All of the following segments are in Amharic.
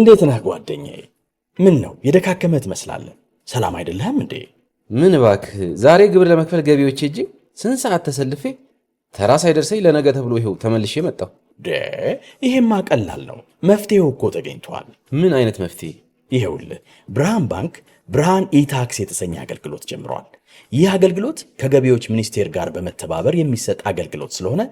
እንዴት ነህ ጓደኛዬ? ምን ነው የደካከመ ትመስላለህ። ሰላም አይደለህም እንዴ? ምን እባክህ፣ ዛሬ ግብር ለመክፈል ገቢዎች ሄጄ ስንት ሰዓት ተሰልፌ ተራ ሳይደርሰኝ ለነገ ተብሎ ይኸው ተመልሼ መጣሁ። ይሄማ ቀላል ነው። መፍትሄው እኮ ተገኝቷል። ምን አይነት መፍትሄ? ይኸውልህ ብርሃን ባንክ ብርሃን ኢታክስ የተሰኘ አገልግሎት ጀምሯል። ይህ አገልግሎት ከገቢዎች ሚኒስቴር ጋር በመተባበር የሚሰጥ አገልግሎት ስለሆነ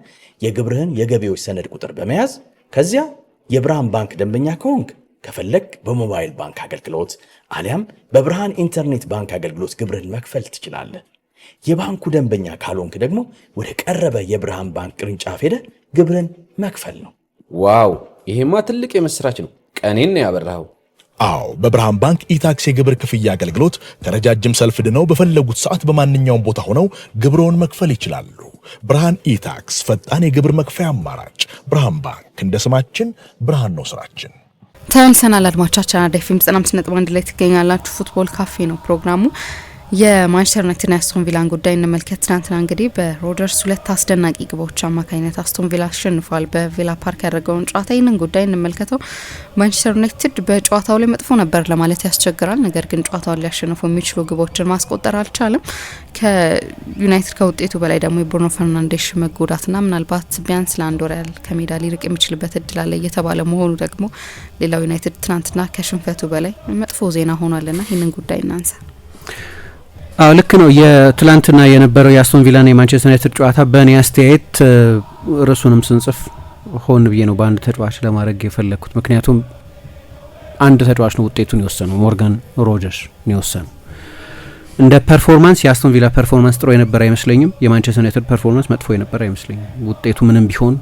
የግብርህን የገቢዎች ሰነድ ቁጥር በመያዝ ከዚያ የብርሃን ባንክ ደንበኛ ከሆንክ ከፈለግ በሞባይል ባንክ አገልግሎት አሊያም በብርሃን ኢንተርኔት ባንክ አገልግሎት ግብርህን መክፈል ትችላለህ። የባንኩ ደንበኛ ካልሆንክ ደግሞ ወደ ቀረበ የብርሃን ባንክ ቅርንጫፍ ሄደህ ግብርህን መክፈል ነው። ዋው! ይሄማ ትልቅ የምስራች ነው። ቀኔን ነው ያበራኸው። አዎ፣ በብርሃን ባንክ ኢታክስ የግብር ክፍያ አገልግሎት ከረጃጅም ሰልፍ ድነው በፈለጉት ሰዓት በማንኛውም ቦታ ሆነው ግብርዎን መክፈል ይችላሉ። ብርሃን ኢታክስ ፈጣን የግብር መክፈያ አማራጭ። ብርሃን ባንክ እንደ ስማችን ብርሃን ነው ስራችን። ተመልሰናል አድማጮቻችን። አራዳ ኤፍ ኤም 95.1 ላይ ትገኛላችሁ። ፉትቦል ካፌ ነው ፕሮግራሙ። የማንቸስተር ዩናይትድና የአስቶን ቪላን ጉዳይ እንመልከት። ትናንትና እንግዲህ በሮጀርስ 2 አስደናቂ ግቦች አማካኝነት አስቶን ቪላ አሸንፏል በቪላ ፓርክ ያደረገውን ጨዋታ። ይህንን ጉዳይ እንመልከተው። ማንቸስተር ዩናይትድ በጨዋታው ላይ መጥፎ ነበር ለማለት ያስቸግራል። ነገር ግን ጨዋታውን ሊያሸንፉ የሚችሉ ግቦችን ማስቆጠር አልቻለም። ከዩናይትድ ከውጤቱ በላይ ደግሞ የብሩኖ ፈርናንዴሽ መጎዳትና ምናልባት ቢያንስ ለአንድ ወር ያህል ከሜዳ ሊርቅ የሚችልበት እድል አለ እየተባለ መሆኑ ደግሞ ሌላው ዩናይትድ ትናንትና ከሽንፈቱ በላይ መጥፎ ዜና ሆኗልና ይህንን ጉዳይ እናንሳ። አዎ ልክ ነው። የትላንትና የነበረው የአስቶን ቪላና የማንቸስተር ዩናይትድ ጨዋታ በእኔ አስተያየት ርዕሱንም ስንጽፍ ሆን ብዬ ነው በአንድ ተጫዋች ለማድረግ የፈለግኩት። ምክንያቱም አንድ ተጫዋች ነው ውጤቱን የወሰነው፣ ሞርጋን ሮጀርስ ነው የወሰነው። እንደ ፐርፎርማንስ የአስቶን ቪላ ፐርፎርማንስ ጥሩ የነበረ አይመስለኝም። የማንቸስተር ዩናይትድ ፐርፎርማንስ መጥፎ የነበረ አይመስለኝም። ውጤቱ ምንም ቢሆን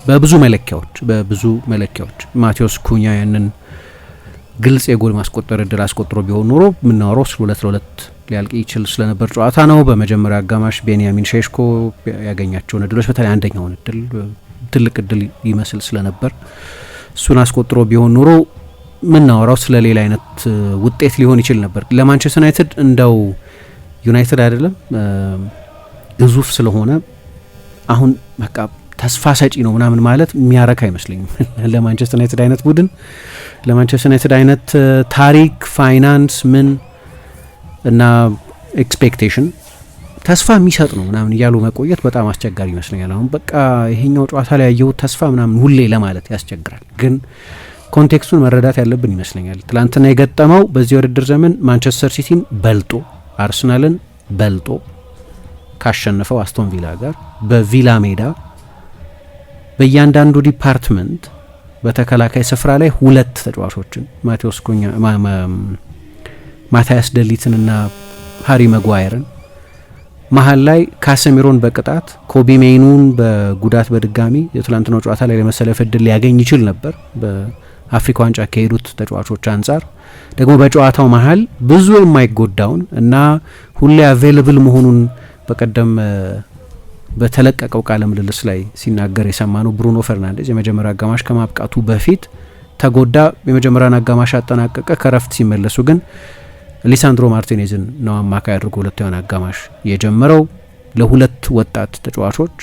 በብዙ መለኪያዎች ማቴዎስ ኩኛ ያንን ግልጽ የጎል ማስቆጠር እድል አስቆጥሮ ቢሆን ኖሮ ምናወራው 2-2 ሊያልቅ ይችል ስለነበር ጨዋታ ነው። በመጀመሪያ አጋማሽ ቤንያሚን ሼሽኮ ያገኛቸውን እድሎች በተለይ አንደኛውን እድል ትልቅ እድል ይመስል ስለነበር እሱን አስቆጥሮ ቢሆን ኖሮ ምናወራው ስለ ሌላ አይነት ውጤት ሊሆን ይችል ነበር። ለማንቸስተር ዩናይትድ እንደው ዩናይትድ አይደለም ግዙፍ ስለሆነ አሁን በቃ ተስፋ ሰጪ ነው ምናምን ማለት የሚያረካ አይመስለኝም። ለማንቸስተር ዩናይትድ አይነት ቡድን፣ ለማንቸስተር ዩናይትድ አይነት ታሪክ፣ ፋይናንስ ምን እና ኤክስፔክቴሽን ተስፋ የሚሰጥ ነው ምናምን እያሉ መቆየት በጣም አስቸጋሪ ይመስለኛል። አሁን በቃ ይሄኛው ጨዋታ ላይ ያየው ተስፋ ምናምን ሁሌ ለማለት ያስቸግራል። ግን ኮንቴክስቱን መረዳት ያለብን ይመስለኛል። ትላንትና የገጠመው በዚህ ውድድር ዘመን ማንቸስተር ሲቲን በልጦ አርሰናልን በልጦ ካሸነፈው አስቶን ቪላ ጋር በቪላ ሜዳ በእያንዳንዱ ዲፓርትመንት በተከላካይ ስፍራ ላይ ሁለት ተጫዋቾችን ማቴዎስ ኩኛ ማቲያስ ደሊትንና ሃሪ መጓየርን መሀል ላይ ካሰሚሮን በቅጣት ኮቢ ሜይኑን በጉዳት በድጋሚ የትላንትናው ጨዋታ ላይ ለመሰለፍ እድል ሊያገኝ ይችል ነበር። በአፍሪካ ዋንጫ ከሄዱት ተጫዋቾች አንጻር ደግሞ በጨዋታው መሀል ብዙ የማይጎዳውን እና ሁሌ አቬይለብል መሆኑን በቀደም በተለቀቀው ቃለ ምልልስ ላይ ሲናገር የሰማነው ብሩኖ ፈርናንዴዝ የመጀመሪያ አጋማሽ ከማብቃቱ በፊት ተጎዳ። የመጀመሪያን አጋማሽ አጠናቀቀ። ከረፍት ሲመለሱ ግን ሊሳንድሮ ማርቲኔዝን ነው አማካይ አድርጎ ሁለተኛውን አጋማሽ የጀመረው። ለሁለት ወጣት ተጫዋቾች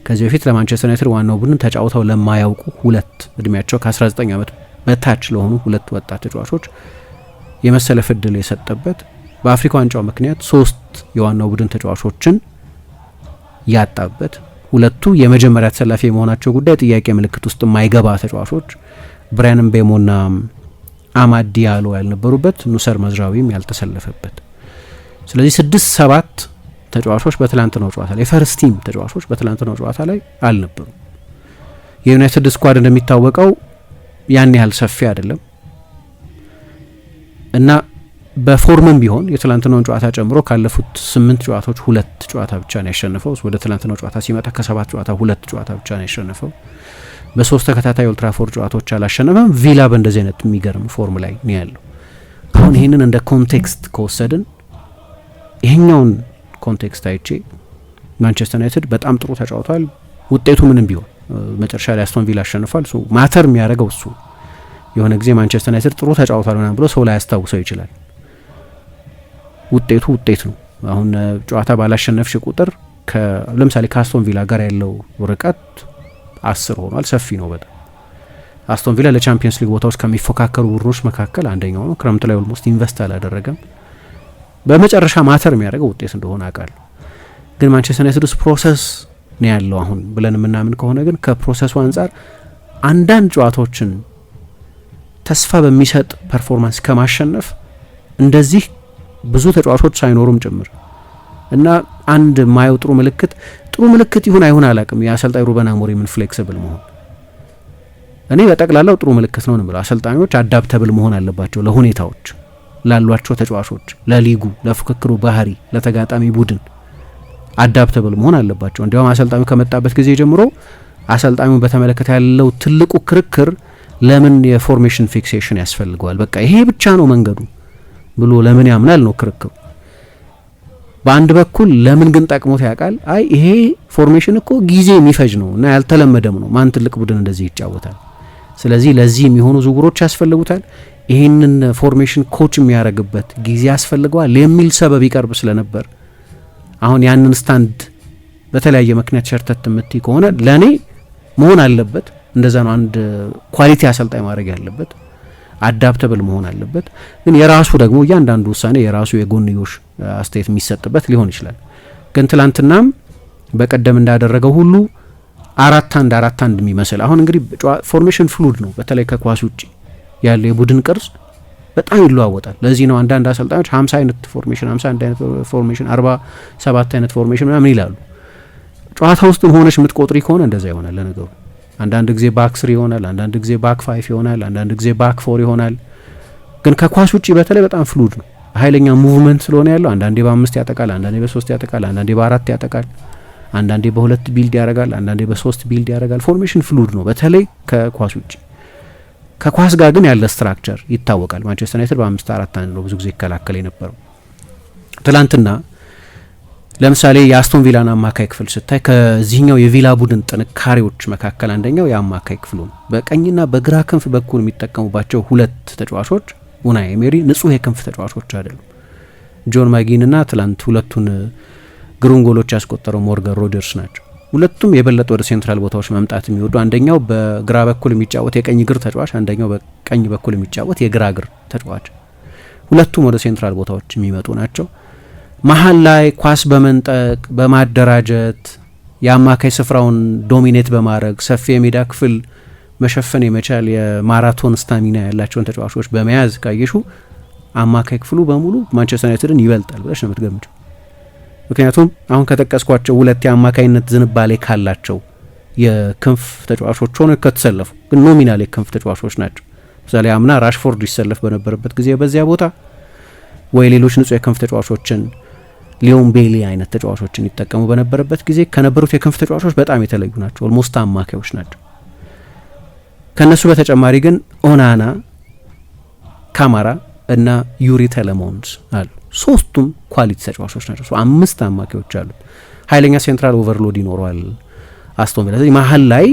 ከዚህ በፊት ለማንቸስተር ዩናይትድ ዋናው ቡድን ተጫውተው ለማያውቁ ሁለት እድሜያቸው ከ19 ዓመት በታች ለሆኑ ሁለት ወጣት ተጫዋቾች የመሰለፍ እድል የሰጠበት፣ በአፍሪካ ዋንጫው ምክንያት 3 የዋናው ቡድን ተጫዋቾችን ያጣበት፣ ሁለቱ የመጀመሪያ ተሰላፊ የመሆናቸው ጉዳይ ጥያቄ ምልክት ውስጥ የማይገባ ተጫዋቾች ብራያን ምቤሞና አማድ ዲያሎ ያልነበሩበት፣ ኑሰር መዝራዊም ያልተሰለፈበት። ስለዚህ 6-7 ተጫዋቾች በትላንትናው ጨዋታ ላይ የፈርስት ቲም ተጫዋቾች በትላንትናው ጨዋታ ላይ አልነበሩም። የዩናይትድ ስኳድ እንደሚታወቀው ያን ያህል ሰፊ አይደለም እና በፎርምም ቢሆን የትላንትናውን ጨዋታ ጨምሮ ካለፉት 8 ጨዋታዎች 2 ጨዋታ ብቻ ነው ያሸነፈው። ወደ ትላንትናው ጨዋታ ሲመጣ ከ7 ጨዋታ 2 ጨዋታ ብቻ ነው ያሸነፈው። በ3 ተከታታይ ኦልትራፎርድ ጨዋታዎች አላሸነፈም። ቪላ በእንደዚህ አይነት የሚገርም ፎርም ላይ ነው ያለው። አሁን ይህንን እንደ ኮንቴክስት ከወሰድን ይሄኛውን ኮንቴክስት አይቼ ማንቸስተር ዩናይትድ በጣም ጥሩ ተጫውቷል። ውጤቱ ምንም ቢሆን መጨረሻ ላይ አስቶን ቪላ አሸንፏል። ሶ ማተር የሚያደርገው እሱ የሆነ ጊዜ ማንቸስተር ዩናይትድ ጥሩ ተጫውቷል ምናምን ብሎ ሰው ላይ ያስታውሰው ይችላል። ውጤቱ ውጤት ነው። አሁን ጨዋታ ባላሸነፍሽ ቁጥር ለምሳሌ ከአስቶን ቪላ ጋር ያለው ርቀት 10 ሆኗል። ሰፊ ነው በጣም አስቶን ቪላ ለቻምፒየንስ ሊግ ቦታዎች ከሚፎካከሩ ቡድኖች መካከል አንደኛው ነው። ክረምት ላይ ኦልሞስት ኢንቨስት አላደረገም። በመጨረሻ ማተር የሚያደርገው ውጤት እንደሆነ አውቃለሁ። ግን ማንቸስተር ዩናይትድ ውስጥ ፕሮሰስ ነው ያለው አሁን ብለን የምናምን ከሆነ ግን ከፕሮሰሱ አንጻር አንዳንድ ጨዋታዎችን ተስፋ በሚሰጥ ፐርፎርማንስ ከማሸነፍ እንደዚህ ብዙ ተጫዋቾች ሳይኖሩም ጭምር እና አንድ ማየው ጥሩ ምልክት ይሁን አይሁን አላቅም የአሰልጣኝ ሩበን አሞሪምን ፍሌክሲብል መሆን እኔ በጠቅላላው ጥሩ ምልክት ነው እንብለው። አሰልጣኞች አዳፕተብል መሆን አለባቸው ለሁኔታዎች፣ ላሏቸው ተጫዋቾች፣ ለሊጉ፣ ለፉክክሩ ባህሪ፣ ለተጋጣሚ ቡድን አዳፕተብል መሆን አለባቸው። እንዲያውም አሰልጣኙ ከመጣበት ጊዜ ጀምሮ አሰልጣኙን በተመለከተ ያለው ትልቁ ክርክር ለምን የፎርሜሽን ፊክሴሽን ያስፈልገዋል፣ በቃ ይሄ ብቻ ነው መንገዱ ብሎ ለምን ያምናል ነው ክርክሩ። በአንድ በኩል ለምን ግን ጠቅሞት ያውቃል። አይ ይሄ ፎርሜሽን እኮ ጊዜ የሚፈጅ ነው እና ያልተለመደም ነው፣ ማን ትልቅ ቡድን እንደዚህ ይጫወታል፣ ስለዚህ ለዚህ የሚሆኑ ዝውውሮች ያስፈልጉታል፣ ይህንን ፎርሜሽን ኮች የሚያደርግበት ጊዜ ያስፈልገዋል የሚል ሰበብ ይቀርብ ስለነበር አሁን ያንን ስታንድ በተለያየ ምክንያት ሸርተት የምትይ ከሆነ ለእኔ መሆን አለበት። እንደዛ ነው አንድ ኳሊቲ አሰልጣኝ ማድረግ ያለበት፣ አዳፕተብል መሆን አለበት። ግን የራሱ ደግሞ እያንዳንዱ ውሳኔ የራሱ የጎንዮሽ አስተያየት የሚሰጥበት ሊሆን ይችላል። ግን ትላንትናም በቀደም እንዳደረገው ሁሉ 4-1 የሚመስል አሁን እንግዲህ ፎርሜሽን ፍሉድ ነው። በተለይ ከኳስ ውጭ ያለው የቡድን ቅርጽ በጣም ይለዋወጣል። ለዚህ ነው አንዳንድ አሰልጣኞች 50 አይነት ፎርሜሽን፣ 51 አይነት ፎርሜሽን፣ 47 አይነት ፎርሜሽን ምናምን ይላሉ። ጨዋታ ውስጥም ሆነሽ የምትቆጥሪ ከሆነ እንደዛ ይሆናል። ለነገሩ አንዳንድ ጊዜ ባክ 3 ይሆናል፣ አንዳንድ ጊዜ ባክ 5 ይሆናል፣ አንዳንድ ጊዜ ባክ 4 ይሆናል። ግን ከኳስ ውጭ በተለይ በጣም ፍሉድ ነው። ኃይለኛ ሙቭመንት ስለሆነ ያለው አንዳንዴ በ5 ያጠቃል፣ አንዳንዴ በ3 ያጠቃል፣ አንዳንዴ በ4 ያጠቃል፣ አንዳንዴ በ2 ቢልድ ያደርጋል፣ አንዳንዴ በ3 ቢልድ ያደርጋል። ፎርሜሽን ፍሉድ ነው በተለይ ከኳስ ውጭ። ከኳስ ጋር ግን ያለ ስትራክቸር ይታወቃል። ማንቸስተር ዩናይትድ በ5-4-1 ነው ብዙ ጊዜ ይከላከል የነበረው። ትላንትና ለምሳሌ የአስቶን ቪላን አማካይ ክፍል ስታይ ከዚህኛው የቪላ ቡድን ጥንካሬዎች መካከል አንደኛው የአማካይ ክፍሉ ነው። በቀኝና በግራ ክንፍ በኩል የሚጠቀሙባቸው ሁለት ተጫዋቾች ኡናይ ኤሜሪ ንጹህ የክንፍ ተጫዋቾች አይደሉም። ጆን ማጊንና ትላንት ሁለቱን ግሩም ጎሎች ያስቆጠረው ሞርጋን ሮጀርስ ናቸው። ሁለቱም የበለጠ ወደ ሴንትራል ቦታዎች መምጣት የሚወዱ፣ አንደኛው በግራ በኩል የሚጫወት የቀኝ እግር ተጫዋች፣ አንደኛው በቀኝ በኩል የሚጫወት የግራ እግር ተጫዋች። ሁለቱም ወደ ሴንትራል ቦታዎች የሚመጡ ናቸው። መሀል ላይ ኳስ በመንጠቅ በማደራጀት የአማካይ ስፍራውን ዶሚኔት በማድረግ ሰፊ የሜዳ ክፍል መሸፈን የመቻል የማራቶን ስታሚና ያላቸውን ተጫዋቾች በመያዝ ካየሹ አማካይ ክፍሉ በሙሉ ማንቸስተር ዩናይትድን ይበልጣል ብለሽ ነው የምትገምቸው። ምክንያቱም አሁን ከጠቀስኳቸው ሁለት የአማካይነት ዝንባሌ ካላቸው የክንፍ ተጫዋቾች ሆነው ከተሰለፉ ግን ኖሚናል የክንፍ ተጫዋቾች ናቸው። ምሳሌ አምና ራሽፎርድ ይሰለፍ በነበረበት ጊዜ በዚያ ቦታ ወይ ሌሎች ንጹህ የክንፍ ተጫዋቾችን ሊዮን ቤሊ አይነት ተጫዋቾችን ይጠቀሙ በነበረበት ጊዜ ከነበሩት የክንፍ ተጫዋቾች በጣም የተለዩ ናቸው። ኦልሞስት አማካዮች ናቸው። ከነሱ በተጨማሪ ግን ኦናና፣ ካማራ እና ዩሪ ቴሌሞንስ አሉ። ሶስቱም ኳሊቲ ተጫዋቾች ናቸው። 5 አማካዮች አሉ። ኃይለኛ ሴንትራል ኦቨርሎድ ይኖረዋል አስቶን ቪላ። ስለዚህ መሀል ላይ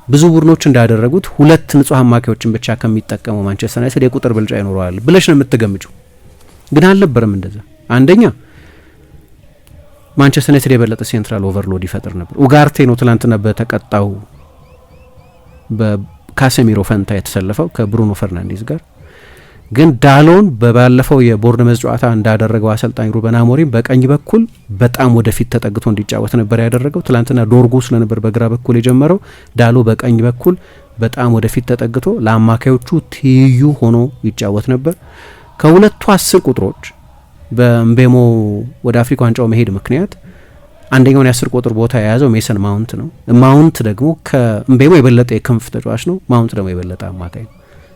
ብዙ ቡድኖች እንዳደረጉት ሁለት ንጹህ አማካዮችን ብቻ ከሚጠቀሙ ማንቸስተር ዩናይትድ የቁጥር ብልጫ ይኖረዋል ብለሽ ነው የምትገምጪው። ግን አልነበረም እንደዛ። አንደኛ ማንቸስተር ዩናይትድ የበለጠ ሴንትራል ኦቨርሎድ ይፈጥር ነበር። ኡጋርቴ ነው ትላንትና በተቀጣው በካሴሚሮ ፈንታ የተሰለፈው ከብሩኖ ፈርናንዴዝ ጋር። ግን ዳሎን በባለፈው የቦርንመዝ ጨዋታ እንዳደረገው አሰልጣኝ ሩበን አሞሪም በቀኝ በኩል በጣም ወደፊት ተጠግቶ እንዲጫወት ነበር ያደረገው። ትላንትና ዶርጉ ስለነበር በግራ በኩል የጀመረው፣ ዳሎ በቀኝ በኩል በጣም ወደፊት ተጠግቶ ለአማካዮቹ ትይዩ ሆኖ ይጫወት ነበር። ከሁለቱ 10 ቁጥሮች በምቤሞ ወደ አፍሪካ ዋንጫው መሄድ ምክንያት አንደኛውን የ10 ቁጥር ቦታ የያዘው ሜሰን ማውንት ነው። ማውንት ደግሞ ከምቤሞ የበለጠ የክንፍ ተጫዋች ነው። ማውንት ደግሞ የበለጠ አማካይ ነው።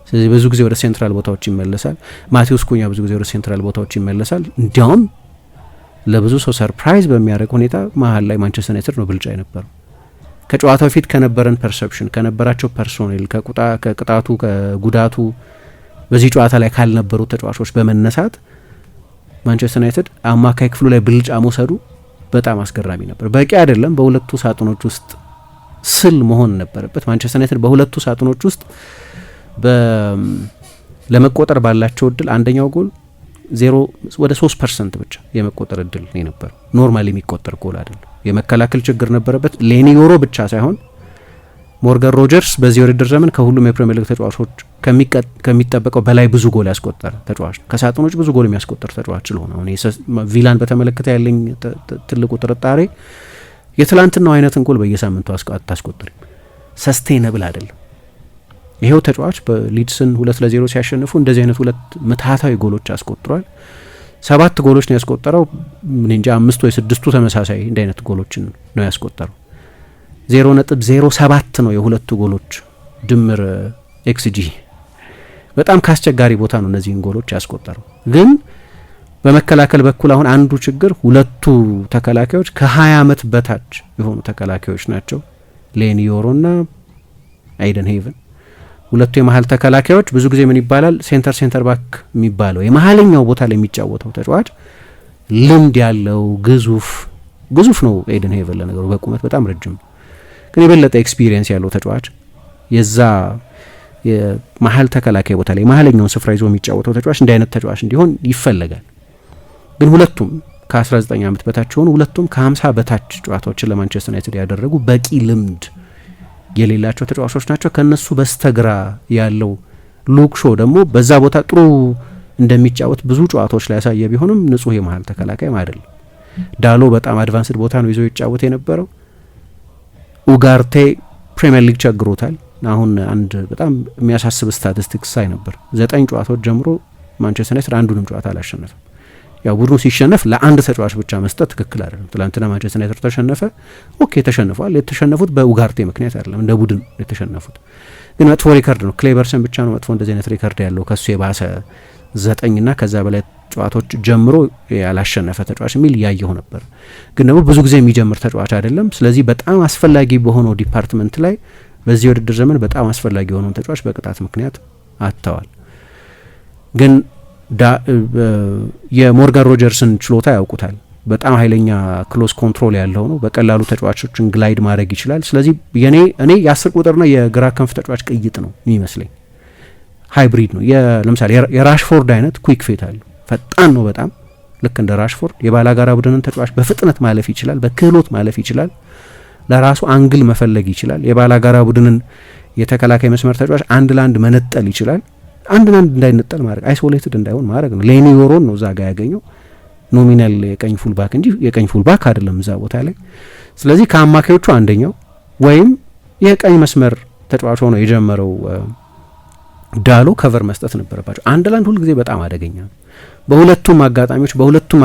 ስለዚህ ብዙ ጊዜ ወደ ሴንትራል ቦታዎች ይመለሳል። ማቴዎስ ኩኛ ብዙ ጊዜ ወደ ሴንትራል ቦታዎች ይመለሳል። እንዲያውም ለብዙ ሰው ሰርፕራይዝ በሚያደርግ ሁኔታ መሀል ላይ ማንቸስተር ዩናይትድ ነው ብልጫ የነበረው። ከጨዋታው ፊት ከነበረን ፐርሰፕሽን፣ ከነበራቸው ፐርሶኔል፣ ከቅጣቱ፣ ከጉዳቱ በዚህ ጨዋታ ላይ ካልነበሩ ተጫዋቾች በመነሳት ማንቸስተር ዩናይትድ አማካይ ክፍሉ ላይ ብልጫ መውሰዱ በጣም አስገራሚ ነበር። በቂ አይደለም። በሁለቱ ሳጥኖች ውስጥ ስል መሆን ነበረበት። ማንቸስተር ዩናይትድ በሁለቱ ሳጥኖች ውስጥ ለመቆጠር ባላቸው እድል አንደኛው ጎል ወደ 3% ብቻ የመቆጠር እድል ነው የነበረው። ኖርማሊ የሚቆጠር ጎል አይደለም። የመከላከል ችግር ነበረበት። ሌኒ ዮሮ ብቻ ሳይሆን ሞርጋን ሮጀርስ በዚህ ውድድር ዘመን ከሁሉም የፕሪሚየር ሊግ ተጫዋቾች ከሚጠበቀው በላይ ብዙ ጎል ያስቆጠረ ተጫዋች ነው። ከሳጥኖች ብዙ ጎል የሚያስቆጠር ተጫዋች ስለሆነ አሁን ቪላን በተመለከተ ያለኝ ትልቁ ጥርጣሬ የትላንትናው አይነትን ጎል በየሳምንቱ አታስቆጥርም፣ ሰስቴነብል አይደለም። ይሄው ተጫዋች በሊድስን 2-0 ሲያሸንፉ እንደዚህ አይነት ሁለት ምትሃታዊ ጎሎች አስቆጥሯል። 7 ጎሎች ነው ያስቆጠረው። እንጃ 5 ወይ 6 ተመሳሳይ እንደ አይነት ጎሎችን ነው ያስቆጠረው። 0.07 ነው የሁለቱ ጎሎች ድምር ኤክስጂ። በጣም ካስቸጋሪ ቦታ ነው እነዚህን ጎሎች ያስቆጠረው። ግን በመከላከል በኩል አሁን አንዱ ችግር ሁለቱ ተከላካዮች ከ20 ዓመት በታች የሆኑ ተከላካዮች ናቸው፣ ሌኒ ዮሮና አይደን ሄቨን። ሁለቱ የመሀል ተከላካዮች ብዙ ጊዜ ምን ይባላል ሴንተር ባክ የሚባለው የመሀለኛው ቦታ ላይ የሚጫወተው ተጫዋች ልምድ ያለው ግዙፍ ነው። አይደን ሄቨን ለነገሩ በቁመት በጣም ረጅም ነው፣ ግን የበለጠ ኤክስፒሪየንስ ያለው ተጫዋች የዛ የመሀል ተከላካይ ቦታ ላይ መሀለኛውን ስፍራ ይዞ የሚጫወተው ተጫዋች እንዲህ አይነት ተጫዋች እንዲሆን ይፈለጋል። ግን ሁለቱም ከ19 ዓመት በታች ሆኑ፣ ሁለቱም ከ50 በታች ጨዋታዎችን ለማንቸስተር ዩናይትድ ያደረጉ በቂ ልምድ የሌላቸው ተጫዋቾች ናቸው። ከነሱ በስተግራ ያለው ሉክ ሾ ደግሞ በዛ ቦታ ጥሩ እንደሚጫወት ብዙ ጨዋታዎች ላይ ያሳየ ቢሆንም ንጹህ የመሀል ተከላካይ አይደለም። ዳሎ በጣም አድቫንስድ ቦታ ነው ይዞ ይጫወት የነበረው። ኡጋርቴ ፕሪሚየር ሊግ ቸግሮታል። አሁን አንድ በጣም የሚያሳስብ ስታቲስቲክስ ሳይ ነበር። 9 ጨዋታዎች ጀምሮ ማንቸስተር ዩናይትድ አንዱንም ጨዋታ አላሸነፈም። ያው ቡድኑ ሲሸነፍ ለአንድ ተጫዋች ብቻ መስጠት ትክክል አይደለም። ትላንትና ማንቸስተር ዩናይትድ ተሸነፈ፣ ኦኬ ተሸንፏል። የተሸነፉት በኡጋርቴ ምክንያት አይደለም፣ እንደ ቡድን የተሸነፉት። ግን መጥፎ ሪከርድ ነው። ክሌበርሰን ብቻ ነው መጥፎ እንደዚህ አይነት ሪከርድ ያለው ከሱ የባሰ 9ና ከዛ በላይ ጨዋታዎች ጀምሮ ያላሸነፈ ተጫዋች የሚል ያየው ነበር። ግን ደግሞ ብዙ ጊዜ የሚጀምር ተጫዋች አይደለም። ስለዚህ በጣም አስፈላጊ በሆነው ዲፓርትመንት ላይ በዚህ ውድድር ዘመን በጣም አስፈላጊ የሆነውን ተጫዋች በቅጣት ምክንያት አጥተዋል። ግን የሞርጋን ሮጀርስን ችሎታ ያውቁታል። በጣም ኃይለኛ ክሎስ ኮንትሮል ያለው ነው። በቀላሉ ተጫዋቾችን ግላይድ ማድረግ ይችላል። ስለዚህ እኔ የ10 ቁጥርና የግራ ክንፍ ተጫዋች ቅይጥ ነው የሚመስለኝ። ሃይብሪድ ነው። ለምሳሌ የራሽፎርድ አይነት ኩዊክ ፌት አለው። ፈጣን ነው በጣም ልክ እንደ ራሽፎርድ። የባላጋራ ቡድንን ተጫዋች በፍጥነት ማለፍ ይችላል፣ በክህሎት ማለፍ ይችላል፣ ለራሱ አንግል መፈለግ ይችላል። የባላጋራ ቡድንን የተከላካይ መስመር ተጫዋች አንድ ለአንድ መነጠል ይችላል። አንድ ለአንድ እንዳይነጠል ማድረግ፣ አይሶሌትድ እንዳይሆን ማድረግ ነው። ሌኒ ዮሮን ነው እዛ ጋር ያገኘው፣ ኖሚናል የቀኝ ፉልባክ እንጂ የቀኝ ፉልባክ አይደለም እዛ ቦታ ላይ። ስለዚህ ከአማካዮቹ አንደኛው ወይም የቀኝ መስመር ተጫዋች ሆኖ የጀመረው ዳሎ ከቨር መስጠት ነበረባቸው። አንድ ለአንድ ሁልጊዜ በጣም አደገኛ ነው። በሁለቱም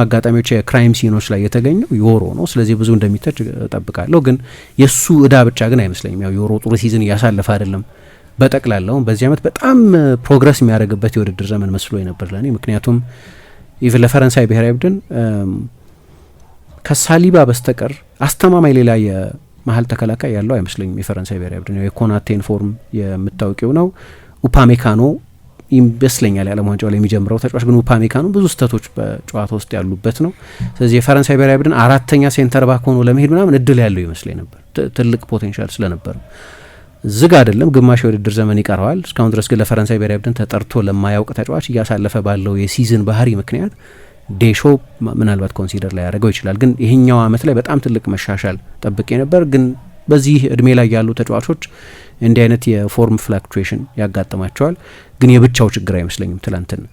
አጋጣሚዎች የክራይም ሲኖች ላይ የተገኘው ዮሮ ነው። ስለዚህ ብዙ እንደሚተች እጠብቃለሁ። ግን የእሱ እዳ ብቻ ግን አይመስለኝም። ያው ዮሮ ጥሩ ሲዝን እያሳለፈ አይደለም። በጠቅላላውም በዚህ ዓመት በጣም ፕሮግረስ የሚያደርግበት የውድድር ዘመን መስሎ ነበር ለእኔ። ምክንያቱም ኢቭን ለፈረንሳይ ብሔራዊ ቡድን ከሳሊባ በስተቀር አስተማማኝ ሌላ የመሀል ተከላካይ ያለው አይመስለኝም። የፈረንሳይ ብሔራዊ ቡድን የኮናቴን ፎርም የምታውቂው ነው። ኡፓሜካኖ ይመስለኛል የዓለም ዋንጫው ላይ የሚጀምረው ተጫዋች፣ ግን ኡፓሜካኖ ብዙ ስህተቶች በጨዋታ ውስጥ ያሉበት ነው። ስለዚህ የፈረንሳይ ብሔራዊ ቡድን 4ኛ ሴንተር ባክ ሆኖ ለመሄድ ምናምን እድል ያለው ይመስለኝ ነበር፣ ትልቅ ፖቴንሻል ስለነበረ። ዝግ አይደለም፣ ግማሽ የውድድር ዘመን ይቀረዋል። እስካሁን ድረስ ግን ለፈረንሳይ ብሔራዊ ቡድን ተጠርቶ ለማያውቅ ተጫዋች እያሳለፈ ባለው የሲዝን ባህሪ ምክንያት ዴሾ ምናልባት ኮንሲደር ላይ ያደርገው ይችላል። ግን ይህኛው ዓመት ላይ በጣም ትልቅ መሻሻል ጠብቄ ነበር። ግን በዚህ እድሜ ላይ ያሉ ተጫዋቾች እንዲህ አይነት የፎርም ፍላክቹዌሽን ያጋጥማቸዋል። ግን የብቻው ችግር አይመስለኝም ትላንትና።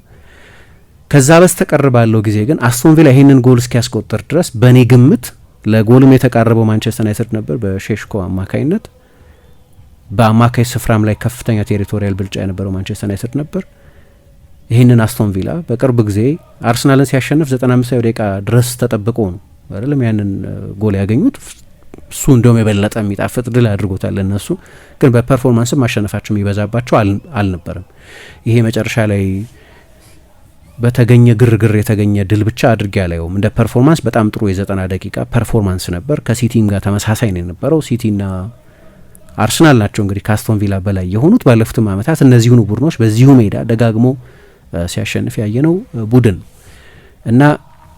ከዛ በስተቀር ባለው ጊዜ ግን አስቶን ቪላ ይህንን ጎል እስኪያስቆጥር ድረስ በእኔ ግምት ለጎልም የተቃረበው ማንቸስተር ዩናይትድ ነበር በሼሽኮ አማካይነት። በአማካይ ስፍራም ላይ ከፍተኛ ቴሪቶሪያል ብልጫ የነበረው ማንቸስተር ዩናይትድ ነበር። ይህንን አስቶን ቪላ በቅርብ ጊዜ አርሰናልን ሲያሸንፍ 95 ደቂቃ ድረስ ተጠብቆ ነው አይደለም ያንን ጎል ያገኙት። እሱ እንደውም የበለጠ የሚጣፍጥ ድል አድርጎታል እነሱ። ግን በፐርፎርማንስም ማሸነፋቸው የሚበዛባቸው አልነበረም። ይሄ መጨረሻ ላይ በተገኘ ግርግር የተገኘ ድል ብቻ አድርጌ አላየውም። እንደ ፐርፎርማንስ በጣም ጥሩ የ90 ደቂቃ ፐርፎርማንስ ነበር። ከሲቲም ጋር ተመሳሳይ ነው የነበረው። ሲቲና አርሰናል ናቸው እንግዲህ ከአስቶን ቪላ በላይ የሆኑት። ባለፉትም ዓመታት እነዚሁኑ ቡድኖች በዚሁ ሜዳ ደጋግሞ ሲያሸንፍ ያየነው ቡድን እና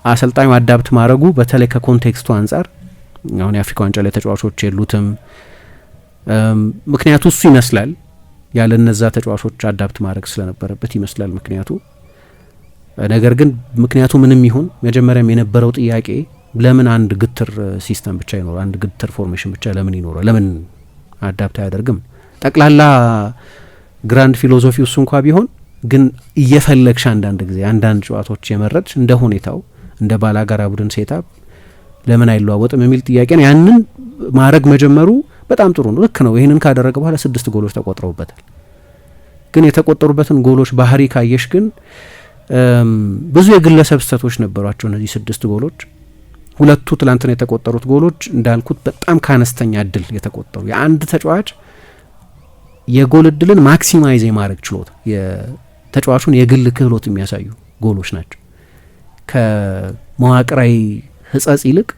አሰልጣኙ አዳፕት ማድረጉ በተለይ ከኮንቴክስቱ አንጻር አሁን የአፍሪካ ዋንጫ ላይ ተጫዋቾች የሉትም። ምክንያቱ እሱ ይመስላል። ያለ እነዛ ተጫዋቾች አዳፕት ማድረግ ስለነበረበት ይመስላል ምክንያቱ። ነገር ግን ምክንያቱ ምንም ይሁን መጀመሪያም የነበረው ጥያቄ ለምን አንድ ግትር ሲስተም ብቻ ይኖራል? አንድ ግትር ፎርሜሽን ብቻ ለምን ይኖራል? ለምን አዳፕት አያደርግም። ጠቅላላ ግራንድ ፊሎሶፊው እሱ እንኳ ቢሆን ግን እየፈለግሽ አንዳንድ ጊዜ አንዳንድ ጨዋታዎች የመረጥሽ እንደ ሁኔታው እንደ ባላጋራ ቡድን ሴታፕ ለምን አይለዋወጥም የሚል ጥያቄ ነው። ያንን ማድረግ መጀመሩ በጣም ጥሩ ነው፣ ልክ ነው። ይህንን ካደረገ በኋላ 6 ጎሎች ተቆጥረውበታል። ግን የተቆጠሩበትን ጎሎች ባህሪ ካየሽ ግን ብዙ የግለሰብ ስህተቶች ነበሯቸው እነዚህ 6 ጎሎች። ሁለቱ ትላንትና የተቆጠሩት ጎሎች እንዳልኩት በጣም ከአነስተኛ እድል የተቆጠሩ የአንድ ተጫዋች የጎል እድልን ማክሲማይዝ የማድረግ ችሎታ የተጫዋቹን የግል ክህሎት የሚያሳዩ ጎሎች ናቸው። ከመዋቅራዊ ህጸጽ ይልቅ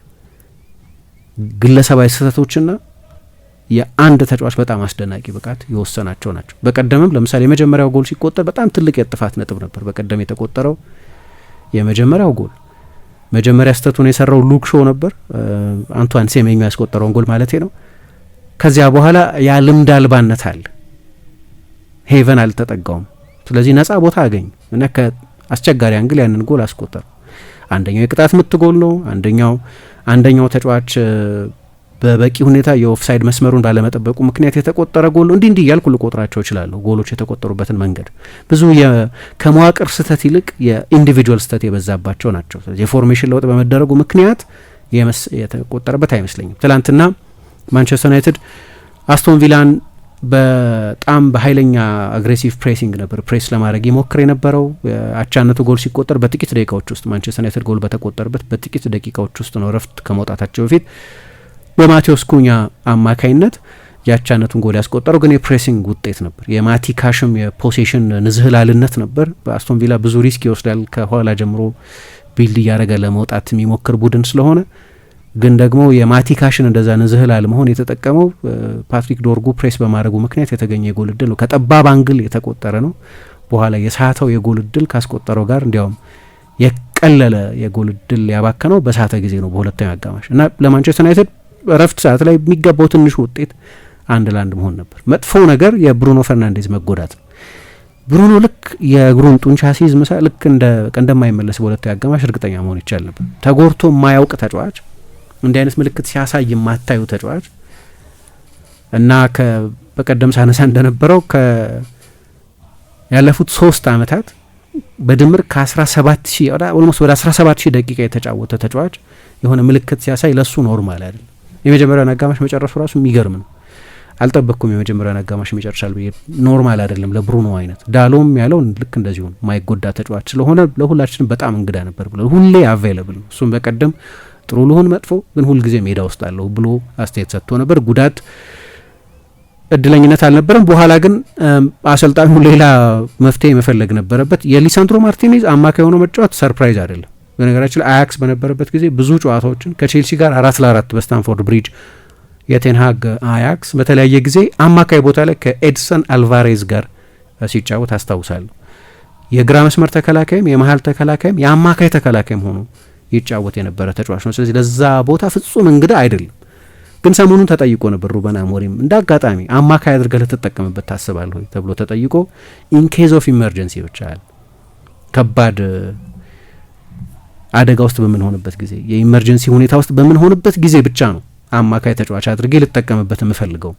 ግለሰባዊ ስህተቶችና የአንድ ተጫዋች በጣም አስደናቂ ብቃት የወሰናቸው ናቸው። በቀደምም ለምሳሌ የመጀመሪያው ጎል ሲቆጠር በጣም ትልቅ የጥፋት ነጥብ ነበር። በቀደም የተቆጠረው የመጀመሪያው ጎል መጀመሪያ ስህተቱን የሰራው ሉክ ሾው ነበር፣ አንቷን ሴሜኞ ያስቆጠረውን ጎል ማለቴ ነው። ከዚያ በኋላ ያ ልምድ አልባነት አለ፣ ሄቨን አልተጠጋውም። ስለዚህ ነጻ ቦታ አገኝ እና ከአስቸጋሪ አንግል ያንን ጎል አስቆጠሩ። አንደኛው የቅጣት ምት ጎል ነው። አንደኛው ተጫዋች በበቂ ሁኔታ የኦፍሳይድ መስመሩን ባለመጠበቁ ምክንያት የተቆጠረ ጎል ነው። እንዲህ እያልኩ ልቆጥራቸው እችላለሁ ጎሎች የተቆጠሩበትን መንገድ። ብዙ ከመዋቅር ስህተት ይልቅ የኢንዲቪጁዋል ስህተት የበዛባቸው ናቸው። ስለዚህ የፎርሜሽን ለውጥ በመደረጉ ምክንያት የተቆጠረበት አይመስለኝም። ትላንትና ማንቸስተር ዩናይትድ አስቶን ቪላን በጣም በኃይለኛ አግሬሲቭ ፕሬሲንግ ነበር ፕሬስ ለማድረግ ይሞክር የነበረው። አቻነቱ ጎል ሲቆጠር በጥቂት ደቂቃዎች ውስጥ ማንቸስተር ዩናይትድ ጎል በተቆጠረበት በጥቂት ደቂቃዎች ውስጥ ነው ረፍት ከመውጣታቸው በፊት በማቴዎስ ኩኛ አማካይነት ያቻነቱን ጎል ያስቆጠረው። ግን የፕሬሲንግ ውጤት ነበር፣ የማቲ ካሽም የፖሴሽን ንዝህላልነት ነበር። በአስቶን ቪላ ብዙ ሪስክ ይወስዳል፣ ከኋላ ጀምሮ ቢልድ እያደረገ ለመውጣት የሚሞክር ቡድን ስለሆነ። ግን ደግሞ የማቲ ካሽን እንደዛ ንዝህላል መሆን የተጠቀመው ፓትሪክ ዶርጉ ፕሬስ በማድረጉ ምክንያት የተገኘ የጎል እድል ነው። ከጠባብ አንግል የተቆጠረ ነው። በኋላ የሳተው የጎል እድል ካስቆጠረው ጋር እንዲያውም የቀለለ የጎል እድል ያባከነው በሳተ ጊዜ ነው በሁለተኛው አጋማሽ እና ለማንቸስተር ዩናይትድ ረፍት ሰዓት ላይ የሚገባው ትንሹ ውጤት 1-1 መሆን ነበር። መጥፎ ነገር የብሩኖ ፈርናንዴዝ መጎዳት ነው። ብሩኖ ልክ የእግሩን ጡንቻ ሲይዝ ምሳ ልክ እንደማይመለስ በሁለተኛው አጋማሽ እርግጠኛ መሆን ይቻል ነበር። ተጎድቶ የማያውቅ ተጫዋች፣ እንዲህ አይነት ምልክት ሲያሳይ የማታዩ ተጫዋች እና በቀደም ሳነሳ እንደነበረው ያለፉት 3 ዓመታት በድምር ከ17,000 ኦልሞስት ወደ 17,000 ደቂቃ የተጫወተ ተጫዋች የሆነ ምልክት ሲያሳይ ለሱ ኖርማል አይደለም። የመጀመሪያውን አጋማሽ መጨረሱ ራሱ የሚገርም ነው። አልጠበቅኩም የመጀመሪያውን አጋማሽ ይጨርሳል ብዬ። ኖርማል አይደለም ለብሩኖ አይነት። ዳሎም ያለው ልክ እንደዚሁ ነው። የማይጎዳ ተጫዋች ስለሆነ ለሁላችንም በጣም እንግዳ ነበር ብሎ ሁሌ አቬይለብል ነው። እሱም በቀደም ጥሩ ልሆን መጥፎ ግን ሁልጊዜ ሜዳ ውስጥ አለሁ ብሎ አስተያየት ሰጥቶ ነበር። ጉዳት እድለኝነት አልነበረም። በኋላ ግን አሰልጣኙ ሌላ መፍትሄ መፈለግ ነበረበት። የሊሳንድሮ ማርቲኔዝ አማካይ ሆኖ መጫወት ሰርፕራይዝ አይደለም። በነገራችን ላይ አያክስ በነበረበት ጊዜ ብዙ ጨዋታዎችን ከቼልሲ ጋር 4-4 በስታንፎርድ ብሪጅ የቴንሃግ አያክስ በተለያየ ጊዜ አማካይ ቦታ ላይ ከኤድሰን አልቫሬዝ ጋር ሲጫወት አስታውሳለሁ። የግራ መስመር ተከላካይም የመሀል ተከላካይም የአማካይ ተከላካይም ሆኖ ይጫወት የነበረ ተጫዋች ነው። ስለዚህ ለዛ ቦታ ፍጹም እንግዳ አይደለም። ግን ሰሞኑን ተጠይቆ ነበር ሩበን አሞሪም እንደ አጋጣሚ አማካይ አድርገህ ልትጠቀምበት ታስባለህ ወይ ተብሎ ተጠይቆ ኢን ኬዝ ኦፍ ኢመርጀንሲ ብቻ ከባድ አደጋ ውስጥ በምንሆንበት ጊዜ የኢመርጀንሲ ሁኔታ ውስጥ በምንሆንበት ጊዜ ብቻ ነው አማካይ ተጫዋች አድርጌ ልጠቀምበት የምፈልገው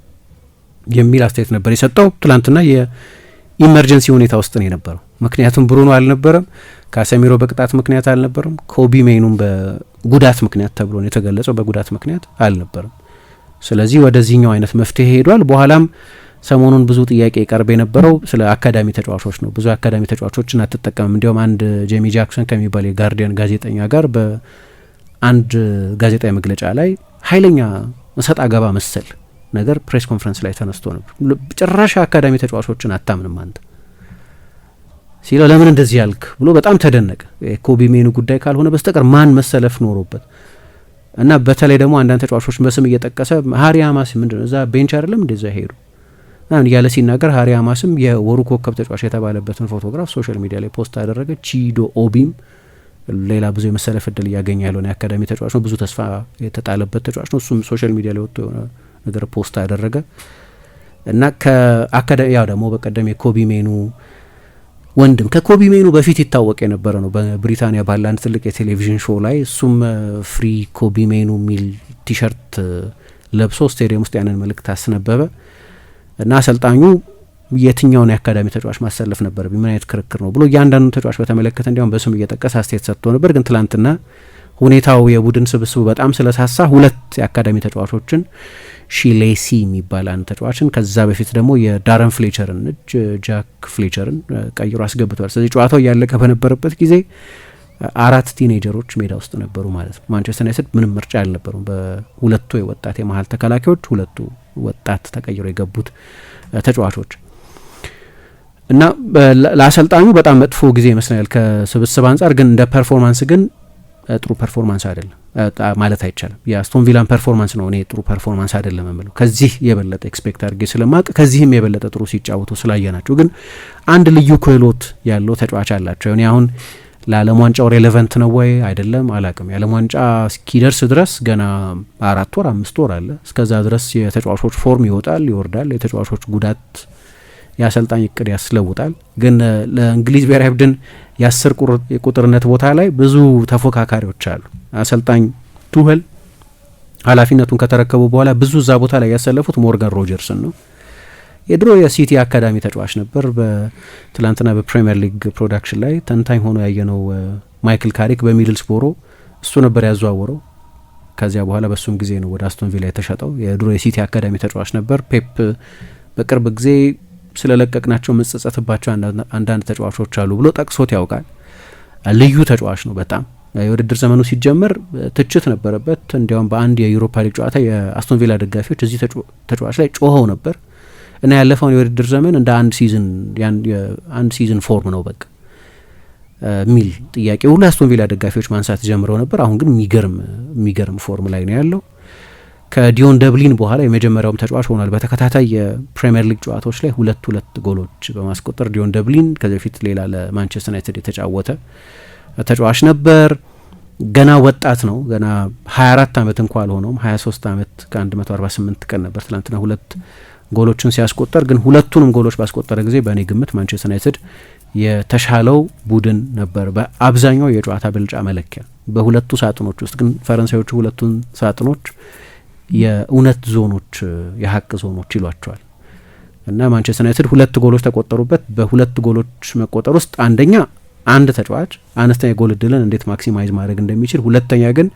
የሚል አስተያየት ነበር የሰጠው። ትላንትና የኢመርጀንሲ ሁኔታ ውስጥ ነው የነበረው። ምክንያቱም ብሩኖ አልነበረም፣ ካሰሚሮ በቅጣት ምክንያት አልነበረም፣ ኮቢ ሜኑም በጉዳት ምክንያት ተብሎ ነው የተገለጸው፣ በጉዳት ምክንያት አልነበረም። ስለዚህ ወደዚህኛው አይነት መፍትሄ ሄዷል። በኋላም ሰሞኑን ብዙ ጥያቄ ቀርብ የነበረው ስለ አካዳሚ ተጫዋቾች ነው። ብዙ አካዳሚ ተጫዋቾችን አትጠቀምም። እንዲያውም አንድ ጄሚ ጃክሰን ከሚባል የጋርዲያን ጋዜጠኛ ጋር በአንድ ጋዜጣዊ መግለጫ ላይ ኃይለኛ እሰጥ አገባ መሰል ነገር ፕሬስ ኮንፈረንስ ላይ ተነስቶ ነበር። ጭራሽ አካዳሚ ተጫዋቾችን አታምንም አንተ ሲለው ለምን እንደዚህ ያልክ ብሎ በጣም ተደነቀ። የኮቢ ሜኑ ጉዳይ ካልሆነ በስተቀር ማን መሰለፍ ኖሮበት እና በተለይ ደግሞ አንዳንድ ተጫዋቾች በስም እየጠቀሰ ሃሪ አማስ ምንድነው እዛ ቤንች አይደለም እንደዛ ሄዱ እያለ ሲናገር ሃሪ አማስም የወሩ ኮከብ ተጫዋች የተባለበትን ፎቶግራፍ ሶሻል ሚዲያ ላይ ፖስት አደረገ። ቺዶ ኦቢም ሌላ ብዙ የመሰለፍ እድል እያገኘ ያለውን የአካዳሚ ተጫዋች ነው። ብዙ ተስፋ የተጣለበት ተጫዋች ነው። እሱም ሶሻል ሚዲያ ላይ ወጥቶ የሆነ ነገር ፖስት አደረገ እና ከአካዳሚ ያው ደግሞ በቀደም የኮቢ ሜኑ ወንድም ከኮቢ ሜኑ በፊት ይታወቅ የነበረ ነው በብሪታንያ ባለ አንድ ትልቅ የቴሌቪዥን ሾው ላይ። እሱም ፍሪ ኮቢ ሜኑ የሚል ቲሸርት ለብሶ ስቴዲየም ውስጥ ያንን መልእክት አስነበበ እና አሰልጣኙ የትኛውን የአካዳሚ ተጫዋች ማሰለፍ ነበረብኝ፣ ምን አይነት ክርክር ነው ብሎ እያንዳንዱ ተጫዋች በተመለከተ እንዲያውም በስም እየጠቀሰ አስተያየት ሰጥቶ ነበር። ግን ትላንትና ሁኔታው የቡድን ስብስቡ በጣም ስለሳሳ ሁለት የአካዳሚ ተጫዋቾችን ሺሌሲ የሚባል አንድ ተጫዋችን ከዛ በፊት ደግሞ የዳረን ፍሌቸርን እጅ ጃክ ፍሌቸርን ቀይሮ አስገብቷል። ስለዚህ ጨዋታው እያለቀ በነበረበት ጊዜ 4 ቲኔጀሮች ሜዳ ውስጥ ነበሩ ማለት ነው። ማንቸስተር ዩናይትድ ምንም ምርጫ አልነበሩም። በሁለቱ የወጣት የመሀል ተከላካዮች ሁለቱ ወጣት ተቀይሮ የገቡት ተጫዋቾች እና ለአሰልጣኙ በጣም መጥፎ ጊዜ ይመስላል ከስብስብ አንጻር። ግን እንደ ፐርፎርማንስ ግን ጥሩ ፐርፎርማንስ አይደለም ማለት አይቻልም። የአስቶን ቪላን ፐርፎርማንስ ነው እኔ ጥሩ ፐርፎርማንስ አይደለም የምለው። ከዚህ የበለጠ ኤክስፔክት አድርጌ ስለማቅ ከዚህም የበለጠ ጥሩ ሲጫወቱ ስላየናቸው። ግን አንድ ልዩ ክህሎት ያለው ተጫዋች አላቸው። እኔ አሁን ለዓለም ዋንጫው ሬሌቨንት ነው ወይ አይደለም አላቅም። የዓለም ዋንጫ እስኪደርስ ድረስ ገና 4 ወር 5 ወር አለ። እስከዛ ድረስ የተጫዋቾች ፎርም ይወጣል ይወርዳል። የተጫዋቾች ጉዳት የአሰልጣኝ እቅድ ያስለውጣል። ግን ለእንግሊዝ ብሔራዊ ቡድን የ10 ቁጥርነት ቦታ ላይ ብዙ ተፎካካሪዎች አሉ። አሰልጣኝ ቱኸል ኃላፊነቱን ከተረከቡ በኋላ ብዙ እዛ ቦታ ላይ ያሰለፉት ሞርጋን ሮጀርስን ነው። የድሮ የሲቲ አካዳሚ ተጫዋች ነበር። በትላንትና በፕሪሚየር ሊግ ፕሮዳክሽን ላይ ተንታኝ ሆኖ ያየነው ማይክል ካሪክ በሚድልስቦሮ እሱ ነበር ያዘዋወረው። ከዚያ በኋላ በሱም ጊዜ ነው ወደ አስቶን ቪላ የተሸጠው። የድሮ የሲቲ አካዳሚ ተጫዋች ነበር። ፔፕ በቅርብ ጊዜ ስለለቀቅናቸው መጸጸትባቸው አንዳንድ ተጫዋቾች አሉ ብሎ ጠቅሶት ያውቃል። ልዩ ተጫዋች ነው በጣም። የውድድር ዘመኑ ሲጀመር ትችት ነበረበት። እንዲያውም በአንድ የዩሮፓ ሊግ ጨዋታ የአስቶን ቪላ ደጋፊዎች እዚህ ተጫዋች ላይ ጮኸው ነበር እና ያለፈውን የውድድር ዘመን እንደ አንድ ሲዝን ፎርም ነው በቃ ሚል ጥያቄ ሁሉ አስቶን ቪላ ደጋፊዎች ማንሳት ጀምረው ነበር። አሁን ግን የሚገርም ፎርም ላይ ነው ያለው። ከዲዮን ደብሊን በኋላ የመጀመሪያውም ተጫዋች ሆኗል። በተከታታይ የፕሪሚየር ሊግ ጨዋታዎች ላይ 2 ጎሎች በማስቆጠር ዲዮን ደብሊን ከዚህ በፊት ሌላ ለማንቸስተር ዩናይትድ የተጫወተ ተጫዋች ነበር። ገና ወጣት ነው። ገና 24 ዓመት እንኳ አልሆነውም። 23 ዓመት ከ148 ቀን ነበር ትላንትና 2 ጎሎችን ሲያስቆጠር። ግን ሁለቱንም ጎሎች ባስቆጠረ ጊዜ በእኔ ግምት ማንቸስተር ዩናይትድ የተሻለው ቡድን ነበር በአብዛኛው የጨዋታ ብልጫ መለኪያ። በሁለቱ ሳጥኖች ውስጥ ግን ፈረንሳዮቹ ሁለቱን ሳጥኖች የእውነት ዞኖች የሀቅ ዞኖች ይሏቸዋል እና ማንቸስተር ዩናይትድ 2 ጎሎች ተቆጠሩበት። በ2 ጎሎች መቆጠር ውስጥ አንደኛ አንድ ተጫዋች አነስተኛ የጎል እድልን እንዴት ማክሲማይዝ ማድረግ እንደሚችል፣ ሁለተኛ ግን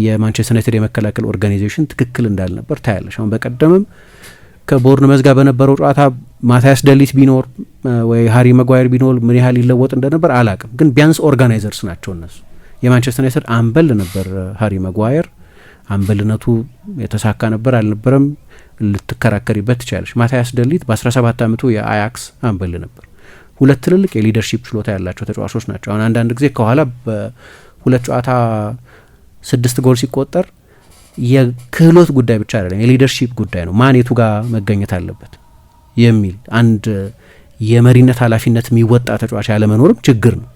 የማንቸስተር ዩናይትድ የመከላከል ኦርጋናይዜሽን ትክክል እንዳልነበር ታያለሽ። አሁን በቀደምም ከቦርንመዝ ጋር በነበረው ጨዋታ ማቲያስ ደሊት ቢኖር ወይ ሃሪ መጓየር ቢኖር ምን ያህል ይለወጥ እንደነበር አላቅም። ግን ቢያንስ ኦርጋናይዘርስ ናቸው እነሱ። የማንቸስተር ዩናይትድ አምበል ነበር ሃሪ መጓየር። አምበልነቱ የተሳካ ነበር አልነበረም ልትከራከሪበት ትችላለች። ማቲያስ ደሊት በ17 ዓመቱ የአያክስ አምበል ነበር። 2 ትልልቅ የሊደርሺፕ ችሎታ ያላቸው ተጫዋቾች ናቸው። አሁን አንዳንድ ጊዜ ከኋላ በ2 ጨዋታ 6 ጎል ሲቆጠር የክህሎት ጉዳይ ብቻ አይደለም፣ የሊደርሺፕ ጉዳይ ነው። ማን የቱ ጋር መገኘት አለበት የሚል አንድ የመሪነት ኃላፊነት የሚወጣ ተጫዋች ያለመኖርም ችግር ነው።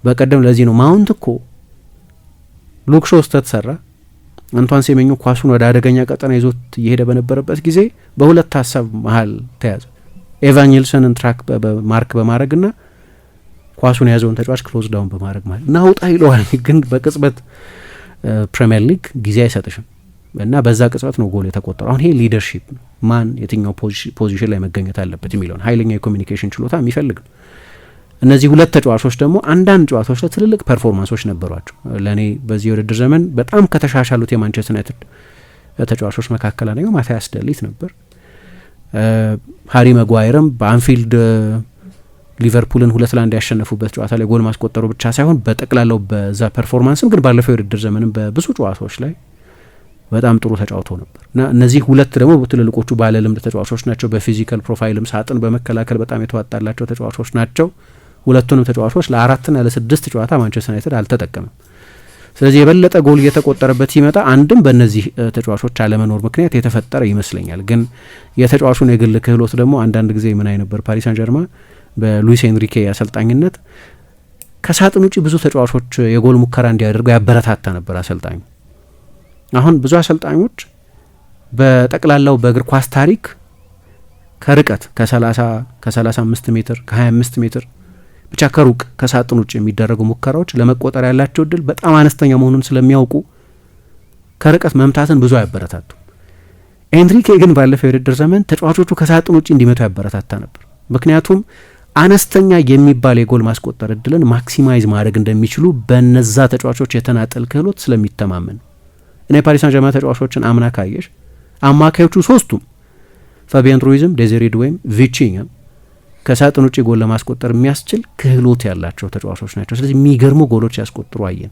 በቀደም ለዚህ ነው ማውንት እኮ ሉክ ሾው ተሰራ አንቷን ሴሜኞ ኳሱን ወደ አደገኛ ቀጠና ይዞት እየሄደ በነበረበት ጊዜ በሁለት ሀሳብ መሀል ተያዘ። ኤቫንጀልሰንን ትራክ ማርክ በማድረግና ኳሱን የያዘውን ተጫዋች ክሎዝ ዳውን በማድረግ ማለት ናውጣ ይለዋል። ግን በቅጽበት ፕሪሚየር ሊግ ጊዜ አይሰጥሽም እና በዛ ቅጽበት ነው ጎል የተቆጠረው። አሁን ይሄ ሊደርሺፕ ነው። ማን የትኛው ፖዚሽን ላይ መገኘት አለበት የሚለውን ኃይለኛ የኮሚኒኬሽን ችሎታ የሚፈልግ ነው። እነዚህ 2 ተጫዋቾች ደግሞ አንዳንድ ጨዋታዎች ላይ ትልልቅ ፐርፎርማንሶች ነበሯቸው። ለእኔ በዚህ የውድድር ዘመን በጣም ከተሻሻሉት የማንቸስተር ዩናይትድ ተጫዋቾች መካከል አንደኛው ማቲያስ ደሊት ነበር። ሃሪ መጓየርም በአንፊልድ ሊቨርፑልን 2-1 ያሸነፉበት ጨዋታ ላይ ጎል ማስቆጠሩ ብቻ ሳይሆን በጠቅላላው በዛ ፐርፎርማንስም ግን ባለፈው የውድድር ዘመንም በብዙ ጨዋታዎች ላይ በጣም ጥሩ ተጫውተው ነበር እና እነዚህ 2 ደግሞ ትልልቆቹ ባለ ልምድ ተጫዋቾች ናቸው። በፊዚካል ፕሮፋይልም ሳጥን በመከላከል በጣም የተዋጣላቸው ተጫዋቾች ናቸው። ሁለቱንም ተጫዋቾች ለ4ና ለ6 ጨዋታ ማንቸስተር ዩናይትድ አልተጠቀመም። ስለዚህ የበለጠ ጎል እየተቆጠረበት ሲመጣ አንድም በእነዚህ ተጫዋቾች አለመኖር ምክንያት የተፈጠረ ይመስለኛል። ግን የተጫዋቹን የግል ክህሎት ደግሞ አንዳንድ ጊዜ ምን ነበር ፓሪስ ሳን ጀርማ በሉዊስ ኤንሪኬ አሰልጣኝነት ከሳጥን ውጭ ብዙ ተጫዋቾች የጎል ሙከራ እንዲያደርጉ ያበረታታ ነበር አሰልጣኙ። አሁን ብዙ አሰልጣኞች በጠቅላላው በእግር ኳስ ታሪክ ከርቀት ከ35 ሜትር ከ25 ሜትር ብቻ ከሩቅ ከሳጥን ውጭ የሚደረጉ ሙከራዎች ለመቆጠር ያላቸው እድል በጣም አነስተኛ መሆኑን ስለሚያውቁ ከርቀት መምታትን ብዙ አያበረታቱ። ኤንሪኬ ግን ባለፈው የውድድር ዘመን ተጫዋቾቹ ከሳጥን ውጭ እንዲመቱ ያበረታታ ነበር። ምክንያቱም አነስተኛ የሚባል የጎል ማስቆጠር እድልን ማክሲማይዝ ማድረግ እንደሚችሉ በነዛ ተጫዋቾች የተናጠል ክህሎት ስለሚተማመን እና የፓሪስ ሳን ጀርማን ተጫዋቾችን አምና ካየሽ አማካዮቹ ሶስቱም ፋቢያን ሩይዝም፣ ዴዚሬ ዱዌም፣ ቪቺኛም ከሳጥን ውጭ ጎል ለማስቆጠር የሚያስችል ክህሎት ያላቸው ተጫዋቾች ናቸው። ስለዚህ የሚገርሙ ጎሎች ያስቆጥሩ አየን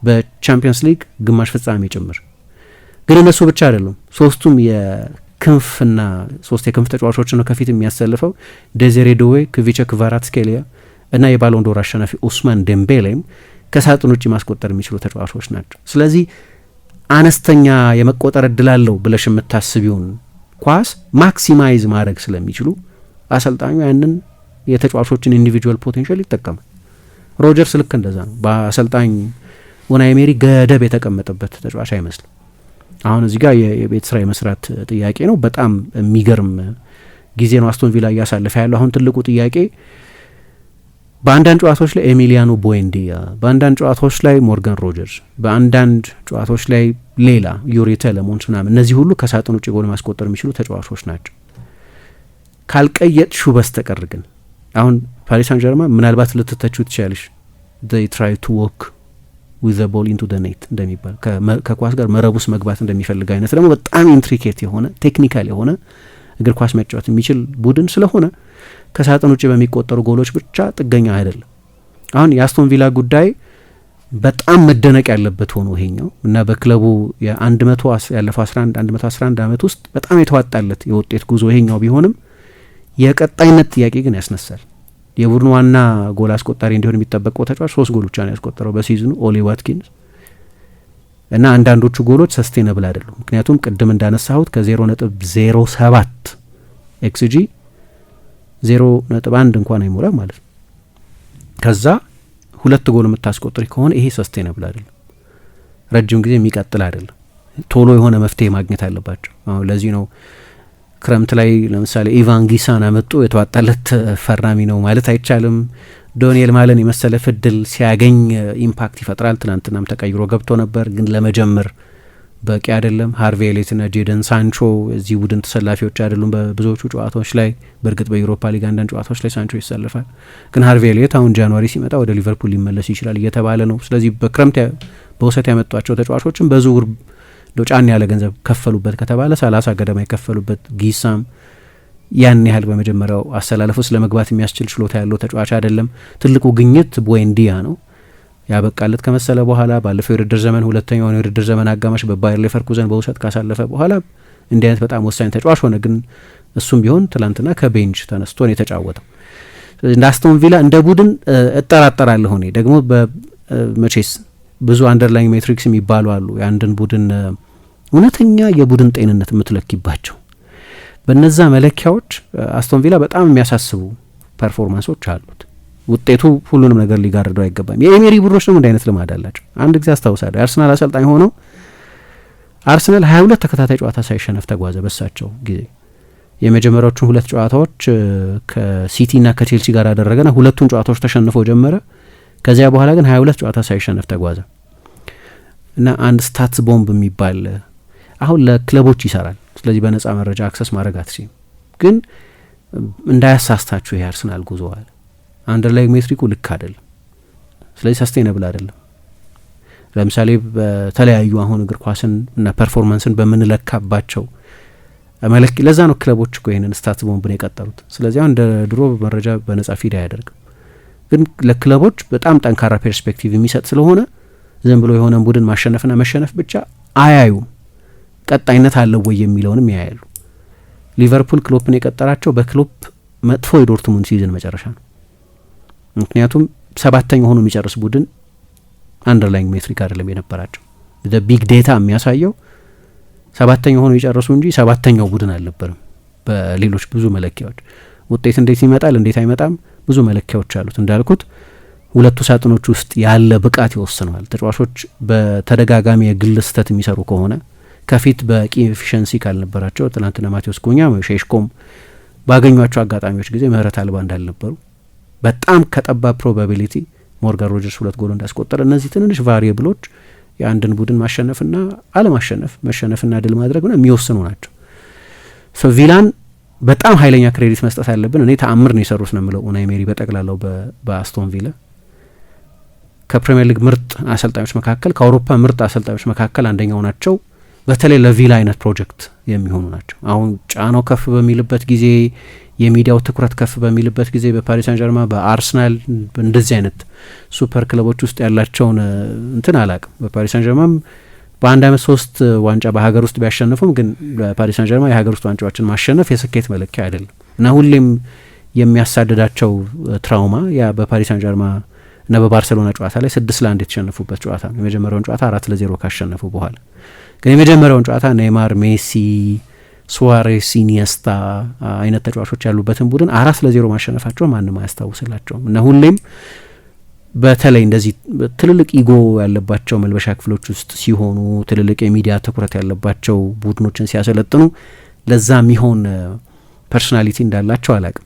በቻምፒየንስ ሊግ ግማሽ ፍጻሜ ጭምር። ግን እነሱ ብቻ አይደሉም። ሶስቱም የክንፍና ሶስት የክንፍ ተጫዋቾችን ነው ከፊት የሚያሰልፈው። ዴዚሬ ዱዌ፣ ክቪቻ ክቫራትስኬሊያ እና የባሎን ዶር አሸናፊ ኡስማን ዴምቤሌም ከሳጥን ውጭ ማስቆጠር የሚችሉ ተጫዋቾች ናቸው። ስለዚህ አነስተኛ የመቆጠር እድል አለው ብለሽ የምታስቢውን ኳስ ማክሲማይዝ ማድረግ ስለሚችሉ አሰልጣኙ ያንን የተጫዋቾችን ኢንዲቪጁዋል ፖቴንሻል ይጠቀማል። ሮጀርስ ልክ እንደዛ ነው። በአሰልጣኝ ኡናይ ኤመሪ ገደብ የተቀመጠበት ተጫዋች አይመስልም። አሁን እዚህ ጋር የቤት ስራ የመስራት ጥያቄ ነው። በጣም የሚገርም ጊዜ ነው አስቶን ቪላ እያሳለፈ ያለው። አሁን ትልቁ ጥያቄ በአንዳንድ ጨዋታዎች ላይ ኤሚሊያኖ ቦዌንዲያ፣ በአንዳንድ ጨዋታዎች ላይ ሞርጋን ሮጀርስ፣ በአንዳንድ ጨዋታዎች ላይ ሌላ ዩሪ ቴሌሞንስ ምናምን፣ እነዚህ ሁሉ ከሳጥን ውጭ ጎል ማስቆጠር የሚችሉ ተጫዋቾች ናቸው። ካልቀየጥሹ በስተቀር ግን አሁን ፓሪስ ሳን ጀርማን ምናልባት ልትተቹ ትችላለሽ they try to walk with the ball into the net እንደሚባል ከኳስ ጋር መረብ ውስጥ መግባት እንደሚፈልግ አይነት ደግሞ በጣም ኢንትሪኬት የሆነ ቴክኒካል የሆነ እግር ኳስ መጫወት የሚችል ቡድን ስለሆነ ከሳጥን ውጭ በሚቆጠሩ ጎሎች ብቻ ጥገኛ አይደለም። አሁን የአስቶን ቪላ ጉዳይ በጣም መደነቅ ያለበት ሆኖ ይሄኛው እና በክለቡ ያለፈው 111 ዓመት ውስጥ በጣም የተዋጣለት የውጤት ጉዞ ይሄኛው ቢሆንም የቀጣይነት ጥያቄ ግን ያስነሳል። የቡድኑ ዋና ጎል አስቆጣሪ እንዲሆን የሚጠበቀው ተጫዋች 3 ጎል ብቻ ነው ያስቆጠረው በሲዝኑ ኦሊ ዋትኪንስ እና አንዳንዶቹ ጎሎች ሰስቴነብል አይደሉም። ምክንያቱም ቅድም እንዳነሳሁት ከ0.07 ኤክስጂ 0.1 እንኳን አይሞላም ማለት ነው። ከዛ 2 ጎል የምታስቆጥሪ ከሆነ ይሄ ሰስቴነብል አይደለም፣ ረጅም ጊዜ የሚቀጥል አይደለም። ቶሎ የሆነ መፍትሄ ማግኘት አለባቸው። አሁን ለዚህ ነው ክረምት ላይ ለምሳሌ ኢቫን ጊሳን አመጡ። የተዋጣለት ፈራሚ ነው ማለት አይቻልም። ዶኒኤል ማለን የመሰለ ፍድል ሲያገኝ ኢምፓክት ይፈጥራል። ትናንትናም ተቀይሮ ገብቶ ነበር፣ ግን ለመጀመር በቂ አይደለም። ሃርቬ ኤሊዮትና ጄደን ሳንቾ እዚህ ቡድን ተሰላፊዎች አይደሉም በብዙዎቹ ጨዋታዎች ላይ። በእርግጥ በዩሮፓ ሊግ አንዳንድ ጨዋታዎች ላይ ሳንቾ ይሰልፋል፣ ግን ሃርቬ ኤሊዮት አሁን ጃንዋሪ ሲመጣ ወደ ሊቨርፑል ሊመለስ ይችላል እየተባለ ነው። ስለዚህ በክረምት በውሰት ያመጧቸው ተጫዋቾችን በዝውውር ጫን ያለ ገንዘብ ከፈሉበት ከተባለ 30 ገደማ የከፈሉበት ጊሳም ያን ያህል በመጀመሪያው አሰላለፍ ውስጥ ለመግባት የሚያስችል ችሎታ ያለው ተጫዋች አይደለም። ትልቁ ግኝት ቦዌንዲያ ነው። ያበቃለት ከመሰለ በኋላ ባለፈው የውድድር ዘመን ሁለተኛውን የውድድር ዘመን አጋማሽ በባየር ሌቨርኩዘን በውሰት ካሳለፈ በኋላ እንዲህ አይነት በጣም ወሳኝ ተጫዋች ሆነ። ግን እሱም ቢሆን ትላንትና ከቤንች ተነስቶ ነው የተጫወተው። እንደ አስቶን ቪላ እንደ ቡድን እጠራጠራለሁ እኔ ደግሞ በመቼስ ብዙ አንደርላይንግ ሜትሪክስ የሚባሉ አሉ የአንድን ቡድን እውነተኛ የቡድን ጤንነት የምትለኪባቸው። በነዛ መለኪያዎች አስቶን ቪላ በጣም የሚያሳስቡ ፐርፎርማንሶች አሉት። ውጤቱ ሁሉንም ነገር ሊጋርደው አይገባም። የኤሜሪ ቡድኖች ደግሞ እንደ አይነት ልማድ አላቸው። አንድ ጊዜ አስታውሳለሁ የአርሰናል አሰልጣኝ ሆነው አርሰናል 22 ተከታታይ ጨዋታ ሳይሸነፍ ተጓዘ በሳቸው ጊዜ። የመጀመሪያዎቹን 2 ጨዋታዎች ከሲቲና ከቼልሲ ጋር አደረገና ሁለቱን ጨዋታዎች ተሸንፎ ጀመረ። ከዚያ በኋላ ግን 22 ጨዋታ ሳይሸነፍ ተጓዘ እና አንድ ስታትስ ቦምብ የሚባል አሁን ለክለቦች ይሰራል። ስለዚህ በነጻ መረጃ አክሰስ ማድረግ አትችልም፣ ግን እንዳያሳስታችሁ ይሄ አርሰናል ጉዞዋል አንደርላይንግ ሜትሪኩ ልክ አይደለም። ስለዚህ ሰስቴነብል አይደለም። ለምሳሌ በተለያዩ አሁን እግር ኳስን እና ፐርፎርማንስን በምንለካባቸው ለዛ ነው ክለቦች እኮ ይሄንን ስታትስ ቦምብን የቀጠሉት። ስለዚህ አሁን እንደ ድሮ መረጃ በነጻ ፊድ አያደርግም፣ ግን ለክለቦች በጣም ጠንካራ ፐርስፔክቲቭ የሚሰጥ ስለሆነ ዝም ብሎ የሆነን ቡድን ማሸነፍና መሸነፍ ብቻ አያዩም፣ ቀጣይነት አለው ወይ የሚለውንም ያያሉ። ሊቨርፑል ክሎፕን የቀጠራቸው በክሎፕ መጥፎ የዶርትሙንድ ሲዝን መጨረሻ ነው። ምክንያቱም 7ኛ ሆኖ የሚጨርስ ቡድን አንደርላይንግ ሜትሪክ አይደለም የነበራቸው። ቢግ ዴታ የሚያሳየው 7ኛ ሆኖ የጨረሱ እንጂ 7ኛው ቡድን አልነበረም። በሌሎች ብዙ መለኪያዎች ውጤት እንዴት ይመጣል እንዴት አይመጣም ብዙ መለኪያዎች አሉት። እንዳልኩት ሁለቱ ሳጥኖች ውስጥ ያለ ብቃት ይወስነዋል። ተጫዋቾች በተደጋጋሚ የግል ስህተት የሚሰሩ ከሆነ ከፊት በቂ ኤፊሽንሲ ካልነበራቸው ትናንትና ማቴዎስ ኩኛ ሼሽኮም ባገኟቸው አጋጣሚዎች ጊዜ ምህረት አልባ እንዳልነበሩ በጣም ከጠባብ ፕሮባቢሊቲ ሞርጋን ሮጀርስ 2 ጎል እንዳስቆጠረ እነዚህ ትንንሽ ቫሪየብሎች የአንድን ቡድን ማሸነፍና አለማሸነፍ፣ መሸነፍና ድል ማድረግ ነው የሚወስኑ ናቸው። ቪላን በጣም ኃይለኛ ክሬዲት መስጠት አለብን። እኔ ተአምር ነው የሰሩት ነው የምለው ኡናይ ኤመሪ በጠቅላላው በአስቶን ቪላ ከፕሪሚየር ሊግ ምርጥ አሰልጣኞች መካከል ከአውሮፓ ምርጥ አሰልጣኞች መካከል አንደኛው ናቸው። በተለይ ለቪላ አይነት ፕሮጀክት የሚሆኑ ናቸው። አሁን ጫናው ከፍ በሚልበት ጊዜ፣ የሚዲያው ትኩረት ከፍ በሚልበት ጊዜ በፓሪስ ሳን ጀርማ፣ በአርሰናል እንደዚህ አይነት ሱፐር ክለቦች ውስጥ ያላቸውን እንትን አላቅም። በፓሪስ ሳን ጀርማም በአንድ አመት 3 ዋንጫ በሀገር ውስጥ ቢያሸንፉም ግን በፓሪስ ሳን ጀርማ የሀገር ውስጥ ዋንጫዎችን ማሸነፍ የስኬት መለኪያ አይደለም እና ሁሌም የሚያሳድዳቸው ትራውማ ያ በፓሪስ ሳን ጀርማ እና በባርሴሎና ጨዋታ ላይ 6-1 የተሸነፉበት ጨዋታ ነው። የመጀመሪያውን ጨዋታ 4-0 ካሸነፉ በኋላ ግን የመጀመሪያውን ጨዋታ ኔይማር፣ ሜሲ፣ ሱዋሬስ፣ ኢኒየስታ አይነት ተጫዋቾች ያሉበትን ቡድን 4-0 ማሸነፋቸው ማንም አያስታውስላቸውም እና ሁሌም በተለይ እንደዚህ ትልልቅ ኢጎ ያለባቸው መልበሻ ክፍሎች ውስጥ ሲሆኑ ትልልቅ የሚዲያ ትኩረት ያለባቸው ቡድኖችን ሲያሰለጥኑ ለዛ የሚሆን ፐርሶናሊቲ እንዳላቸው አላቅም።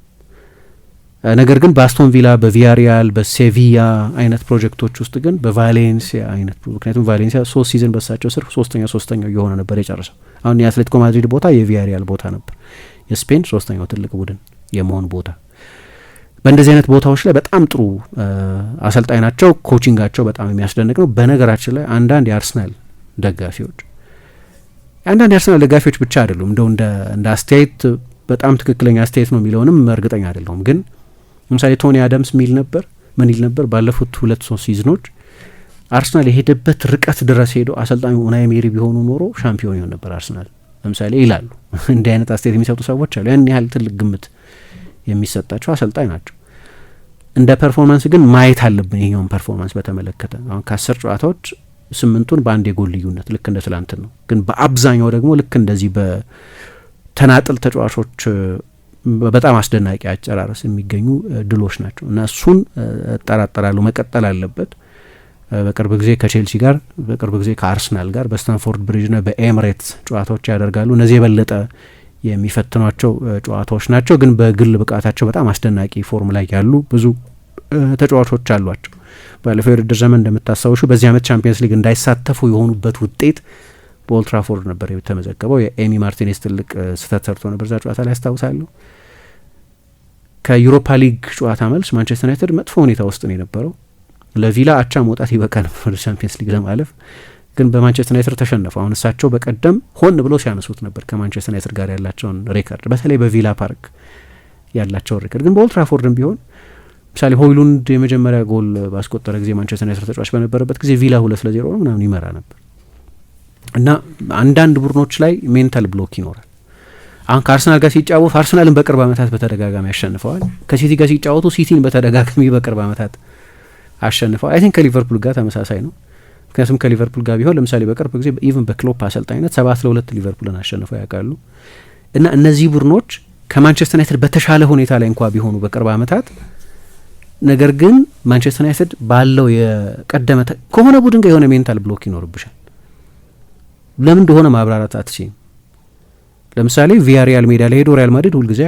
ነገር ግን በአስቶን ቪላ፣ በቪያሪያል፣ በሴቪያ አይነት ፕሮጀክቶች ውስጥ ግን በቫሌንሲያ አይነት ምክንያቱም ቫሌንሲያ 3 ሲዝን በሳቸው ስር ሶስተኛው እየሆነ ነበር የጨረሰው። አሁን የአትሌቲኮ ማድሪድ ቦታ የቪያሪያል ቦታ ነበር፣ የስፔን 3ኛው ትልቅ ቡድን የመሆን ቦታ። በእንደዚህ አይነት ቦታዎች ላይ በጣም ጥሩ አሰልጣኝ ናቸው። ኮቺንጋቸው በጣም የሚያስደንቅ ነው። በነገራችን ላይ አንዳንድ የአርሰናል ደጋፊዎች ብቻ አይደሉም እንደው እንደ አስተያየት በጣም ትክክለኛ አስተያየት ነው የሚለውንም እርግጠኛ አይደለሁም። ግን ለምሳሌ ቶኒ አዳምስ ምን ይል ነበር ባለፉት 2-3 ሲዝኖች አርሰናል የሄደበት ርቀት ድረስ ሄዶ አሰልጣኙ ኡናይ ኤመሪ ቢሆኑ ኖሮ ሻምፒዮን ይሆን ነበር አርሰናል ለምሳሌ ይላሉ። እንዲህ አይነት አስተያየት የሚሰጡ ሰዎች አሉ። ያን ያህል ትልቅ ግምት የሚሰጣቸው አሰልጣኝ ናቸው። እንደ ፐርፎርማንስ ግን ማየት አለብን። ይሄኛውን ፐርፎርማንስ በተመለከተ አሁን ከ10 ጨዋታዎች 8ቱን በአንድ የጎል ልዩነት ልክ እንደ ትላንት ነው። ግን በአብዛኛው ደግሞ ልክ እንደዚህ በተናጥል ተጫዋቾች በጣም አስደናቂ አጨራረስ የሚገኙ ድሎች ናቸው እና እሱን እጠራጠራለሁ መቀጠል አለበት። በቅርብ ጊዜ ከቼልሲ ጋር፣ በቅርብ ጊዜ ከአርሰናል ጋር በስታንፎርድ ብሪጅና በኤምሬትስ ጨዋታዎች ያደርጋሉ። እነዚህ የበለጠ የሚፈትኗቸው ጨዋታዎች ናቸው። ግን በግል ብቃታቸው በጣም አስደናቂ ፎርም ላይ ያሉ ብዙ ተጫዋቾች አሏቸው። ባለፈው የውድድር ዘመን እንደምታስታውሹ በዚህ ዓመት ቻምፒየንስ ሊግ እንዳይሳተፉ የሆኑበት ውጤት በኦልድ ትራፎርድ ነበር የተመዘገበው። የኤሚ ማርቲኔዝ ትልቅ ስህተት ሰርቶ ነበር እዛ ጨዋታ ላይ ያስታውሳለሁ። ከዩሮፓ ሊግ ጨዋታ መልስ ማንቸስተር ዩናይትድ መጥፎ ሁኔታ ውስጥ ነው የነበረው። ለቪላ አቻ መውጣት ይበቃ ነበር ወደ ቻምፒየንስ ሊግ ለማለፍ፣ ግን በማንቸስተር ዩናይትድ ተሸነፉ። አሁን እሳቸው በቀደም ሆን ብሎ ሲያነሱት ነበር ከማንቸስተር ዩናይትድ ጋር ያላቸውን ሬከርድ፣ በተለይ በቪላ ፓርክ ያላቸውን ሬከርድ። ግን በኦልድ ትራፎርድም ቢሆን ምሳሌ ሆይሉንድ የመጀመሪያ ጎል ባስቆጠረ ጊዜ ማንቸስተር ዩናይትድ ተጫዋች በነበረበት ጊዜ ቪላ 2-0 ነው ምናምን ይመራ ነበር እና አንዳንድ ቡድኖች ላይ ሜንታል ብሎክ ይኖራል። አሁን ከአርሰናል ጋር ሲጫወቱ አርሰናልን በቅርብ ዓመታት በተደጋጋሚ ያሸንፈዋል። ከሲቲ ጋር ሲጫወቱ ሲቲን በተደጋጋሚ በቅርብ ዓመታት አሸንፈዋል። አይ ቲንክ ከሊቨርፑል ጋር ተመሳሳይ ነው። ምክንያቱም ከሊቨርፑል ጋር ቢሆን ለምሳሌ በቅርብ ጊዜ ኢቭን በክሎፕ አሰልጣኝነት 7-2 ሊቨርፑልን አሸንፈው ያውቃሉ። እና እነዚህ ቡድኖች ከማንቸስተር ዩናይትድ በተሻለ ሁኔታ ላይ እንኳ ቢሆኑ በቅርብ ዓመታት፣ ነገር ግን ማንቸስተር ዩናይትድ ባለው የቀደመ ከሆነ ቡድን ጋር የሆነ ሜንታል ብሎክ ይኖርብሻል። ለምን እንደሆነ ማብራራት አትችይም። ለምሳሌ ቪያሪያል ሜዳ ላይ ሄዶ ሪያል ማድሪድ ሁልጊዜ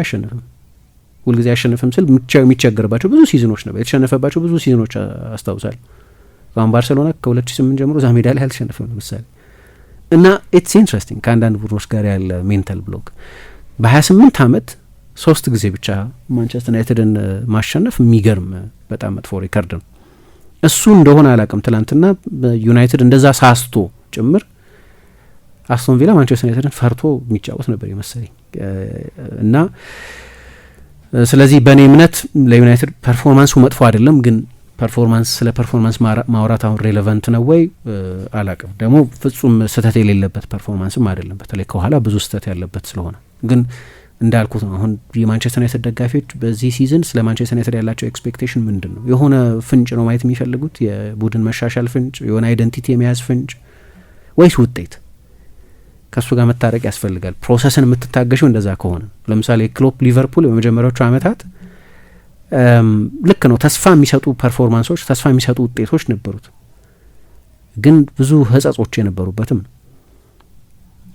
አያሸንፍም ስል የሚቸገርባቸው ብዙ ሲዝኖች ነበር። የተሸነፈባቸው ብዙ ሲዝኖች አስታውሳለሁ። አሁን ባርሴሎና ከ2008 ጀምሮ እዛ ሜዳ ላይ አልተሸነፈም ለምሳሌ። እና ኢትስ ኢንትረስቲንግ ከአንዳንድ ቡድኖች ጋር ያለ ሜንታል ብሎክ። በ28 ዓመት 3 ጊዜ ብቻ ማንቸስተር ዩናይትድን ማሸነፍ የሚገርም በጣም መጥፎ ሪከርድ ነው። እሱ እንደሆነ አላውቅም። ትላንትና ዩናይትድ እንደዛ ሳስቶ ጭምር አስቶን ቪላ ማንቸስተር ዩናይትድን ፈርቶ የሚጫወት ነበር የመሰለኝ እና ስለዚህ በእኔ እምነት ለዩናይትድ ፐርፎርማንሱ መጥፎ አይደለም። ግን ስለ ፐርፎርማንስ ማውራት አሁን ሬሌቫንት ነው ወይ አላቅም። ደግሞ ፍጹም ስህተት የሌለበት ፐርፎርማንስም አይደለም፣ በተለይ ከኋላ ብዙ ስህተት ያለበት ስለሆነ። ግን እንዳልኩት ነው አሁን የማንቸስተር ዩናይትድ ደጋፊዎች በዚህ ሲዝን ስለ ማንቸስተር ዩናይትድ ያላቸው ኤክስፔክቴሽን ምንድን ነው? የሆነ ፍንጭ ነው ማየት የሚፈልጉት? የቡድን መሻሻል ፍንጭ፣ የሆነ አይደንቲቲ የመያዝ ፍንጭ፣ ወይስ ውጤት? ከእሱ ጋር መታረቅ ያስፈልጋል። ፕሮሰስን የምትታገሸው እንደዛ ከሆነ ለምሳሌ ክሎፕ ሊቨርፑል በመጀመሪያዎቹ ዓመታት ልክ ነው ተስፋ የሚሰጡ ፐርፎርማንሶች፣ ተስፋ የሚሰጡ ውጤቶች ነበሩት፣ ግን ብዙ ህጸጾች የነበሩበትም ነው።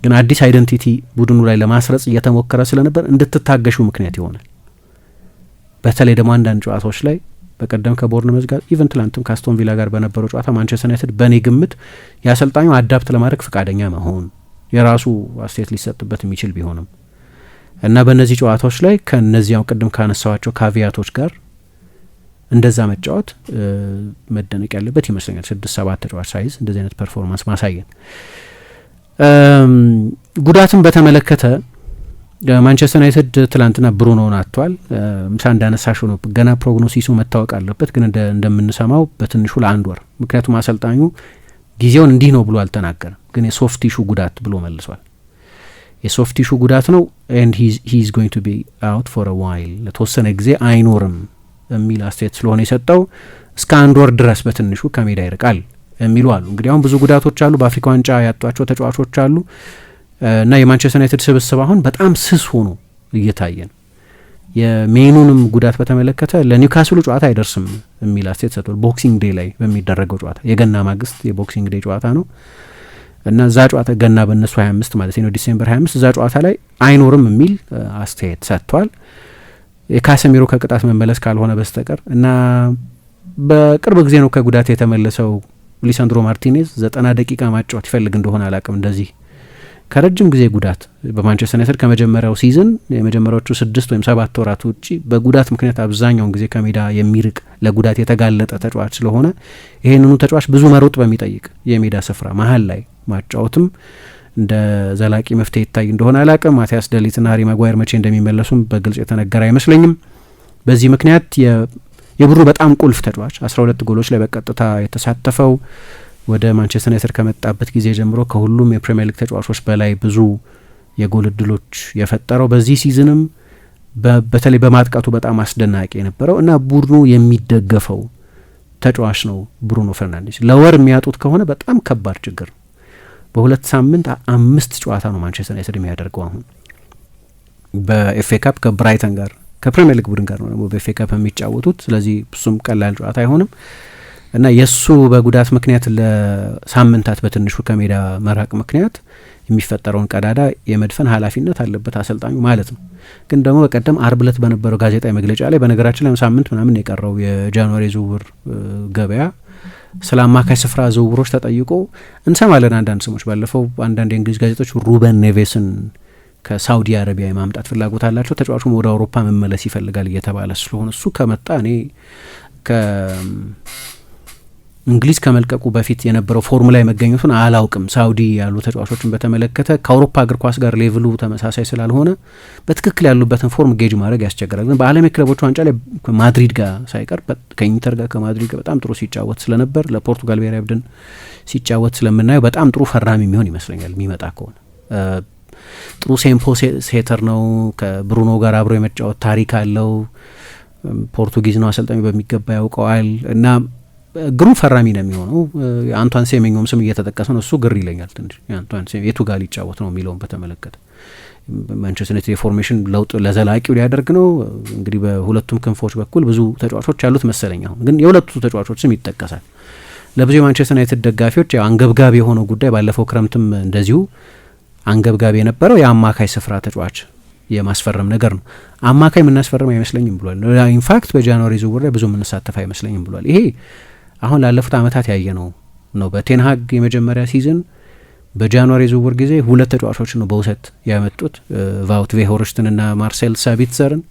ግን አዲስ አይደንቲቲ ቡድኑ ላይ ለማስረጽ እየተሞከረ ስለነበር እንድትታገሹ ምክንያት ይሆናል። በተለይ ደግሞ አንዳንድ ጨዋታዎች ላይ በቀደም ከቦርንመዝ ጋር ኢቨን ትላንትም ከአስቶን ቪላ ጋር በነበረው ጨዋታ ማንቸስተር ዩናይትድ በእኔ ግምት የአሰልጣኙ አዳፕት ለማድረግ ፈቃደኛ መሆን የራሱ አስተያየት ሊሰጥበት የሚችል ቢሆንም እና በእነዚህ ጨዋታዎች ላይ ከነዚያው ቅድም ካነሳዋቸው ካቪያቶች ጋር እንደዛ መጫወት መደነቅ ያለበት ይመስለኛል። 6-7 ተጫዋች ሳይዝ እንደዚህ አይነት ፐርፎርማንስ ማሳየን። ጉዳትን በተመለከተ ማንቸስተር ዩናይትድ ትላንትና ብሩኖን አጥቷል። ምሳ እንዳነሳሽው ነው ገና ፕሮግኖሲሱ መታወቅ አለበት፣ ግን እንደምንሰማው በትንሹ ለ1 ወር። ምክንያቱም አሰልጣኙ ጊዜውን እንዲህ ነው ብሎ አልተናገረም፣ ግን የሶፍት ቲሹ ጉዳት ብሎ መልሷል። የሶፍት ቲሹ ጉዳት ነው and he is going to be out for a while ለተወሰነ ጊዜ አይኖርም የሚል አስተያየት ስለሆነ የሰጠው እስከ 1 ወር ድረስ በትንሹ ከሜዳ ይርቃል የሚሉ አሉ። እንግዲህ አሁን ብዙ ጉዳቶች አሉ፣ በአፍሪካ ዋንጫ ያጧቸው ተጫዋቾች አሉ እና የማንቸስተር ዩናይትድ ስብስብ አሁን በጣም ስስ ሆኖ እየታየ ነው። የሜኑንም ጉዳት በተመለከተ ለኒውካስሉ ጨዋታ አይደርስም የሚል አስተያየት ሰጥቷል። ቦክሲንግ ዴይ ላይ በሚደረገው ጨዋታ የገና ማግስት የቦክሲንግ ዴይ ጨዋታ ነው እና እዛ ጨዋታ ገና በእነሱ 25 ማለት ነው ዲሴምበር 25 እዛ ጨዋታ ላይ አይኖርም የሚል አስተያየት ሰጥቷል። የካሰሚሮ ከቅጣት መመለስ ካልሆነ በስተቀር እና በቅርብ ጊዜ ነው ከጉዳት የተመለሰው ሊሳንድሮ ማርቲኔዝ 90 ደቂቃ ማጫወት ይፈልግ እንደሆነ አላቅም። እንደዚህ ከረጅም ጊዜ ጉዳት በማንቸስተር ዩናይትድ ከመጀመሪያው ሲዝን የመጀመሪያዎቹ 6 ወይም 7 ወራት ውጪ በጉዳት ምክንያት አብዛኛውን ጊዜ ከሜዳ የሚርቅ ለጉዳት የተጋለጠ ተጫዋች ስለሆነ ይሄንኑ ተጫዋች ብዙ መሮጥ በሚጠይቅ የሜዳ ስፍራ መሀል ላይ ማጫወትም እንደ ዘላቂ መፍትሄ ይታይ እንደሆነ አላቅም። ማቲያስ ደሊትና ሃሪ ማጓየር መቼ እንደሚመለሱም በግልጽ የተነገረ አይመስለኝም። በዚህ ምክንያት የብሩ በጣም ቁልፍ ተጫዋች 12 ጎሎች ላይ በቀጥታ የተሳተፈው ወደ ማንቸስተር ዩናይትድ ከመጣበት ጊዜ ጀምሮ ከሁሉም የፕሪሚየር ሊግ ተጫዋቾች በላይ ብዙ የጎል እድሎች የፈጠረው በዚህ ሲዝንም በተለይ በማጥቃቱ በጣም አስደናቂ የነበረው እና ቡድኑ የሚደገፈው ተጫዋች ነው ብሩኖ ፈርናንዴዝ። ለወር የሚያጡት ከሆነ በጣም ከባድ ችግር። በ2 ሳምንት 5 ጨዋታ ነው ማንቸስተር ዩናይትድ የሚያደርገው አሁን በኤፍኤ ካፕ ከብራይተን ጋር ከፕሪሚየር ሊግ ቡድን ጋር ነው ደግሞ በኤፍኤ ካፕ የሚጫወቱት። ስለዚህ እሱም ቀላል ጨዋታ አይሆንም እና የሱ በጉዳት ምክንያት ለሳምንታት በትንሹ ከሜዳ መራቅ ምክንያት የሚፈጠረውን ቀዳዳ የመድፈን ኃላፊነት አለበት አሰልጣኙ ማለት ነው። ግን ደግሞ በቀደም አርብ ዕለት በነበረው ጋዜጣዊ መግለጫ ላይ በነገራችን ላይ ሳምንት ምናምን የቀረው የጃንዋሪ ዝውውር ገበያ ስለ አማካይ ስፍራ ዝውውሮች ተጠይቆ እንሰማለን አንዳንድ ስሞች። ባለፈው አንዳንድ የእንግሊዝ ጋዜጦች ሩበን ኔቬስን ከሳውዲ አረቢያ የማምጣት ፍላጎት አላቸው፣ ተጫዋቹም ወደ አውሮፓ መመለስ ይፈልጋል እየተባለ ስለሆነ እሱ ከመጣ እኔ እንግሊዝ ከመልቀቁ በፊት የነበረው ፎርም ላይ መገኘቱን አላውቅም። ሳውዲ ያሉ ተጫዋቾችን በተመለከተ ከአውሮፓ እግር ኳስ ጋር ሌቭሉ ተመሳሳይ ስላልሆነ በትክክል ያሉበትን ፎርም ጌጅ ማድረግ ያስቸግራል። ግን በዓለም የክለቦች ዋንጫ ላይ ከማድሪድ ጋር ሳይቀር ከኢንተር ጋር ከማድሪድ ጋር በጣም ጥሩ ሲጫወት ስለነበር ለፖርቱጋል ብሔራዊ ቡድን ሲጫወት ስለምናየው በጣም ጥሩ ፈራሚ የሚሆን ይመስለኛል የሚመጣ ከሆነ። ጥሩ ሴምፖ ሴተር ነው። ከብሩኖ ጋር አብሮ የመጫወት ታሪክ አለው። ፖርቱጊዝ ነው፣ አሰልጣኙ በሚገባ ያውቀዋል እና ግሩም ፈራሚ ነው የሚሆነው። የአንቷን ሴሜኞም ስም እየተጠቀሰ ነው። እሱ ግር ይለኛል ትንሽ የአንቷን ሴሜ የቱ ጋር ሊጫወት ነው የሚለውን በተመለከተ። ማንቸስተር ዩናይትድ የፎርሜሽን ለውጥ ለዘላቂው ሊያደርግ ነው እንግዲህ በሁለቱም ክንፎች በኩል ብዙ ተጫዋቾች ያሉት መሰለኝ። አሁን ግን የሁለቱ ተጫዋቾች ስም ይጠቀሳል። ለብዙ የማንቸስተር ዩናይትድ ደጋፊዎች አንገብጋቢ የሆነው ጉዳይ ባለፈው ክረምትም እንደዚሁ አንገብጋቢ የነበረው የአማካይ ስፍራ ተጫዋች የማስፈረም ነገር ነው። አማካይ የምናስፈርም አይመስለኝም ብሏል። ኢንፋክት በጃንዋሪ ዝውውር ላይ ብዙ የምንሳተፍ አይመስለኝም ብሏል። ይሄ አሁን ላለፉት ዓመታት ያየ ነው። በቴንሃግ የመጀመሪያ ሲዝን በጃንዋሪ ዝውውር ጊዜ 2 ተጫዋቾች ነው በውሰት ያመጡት፣ ቫውት ቬሆርስትንና ማርሴል ሳቢትዘርን።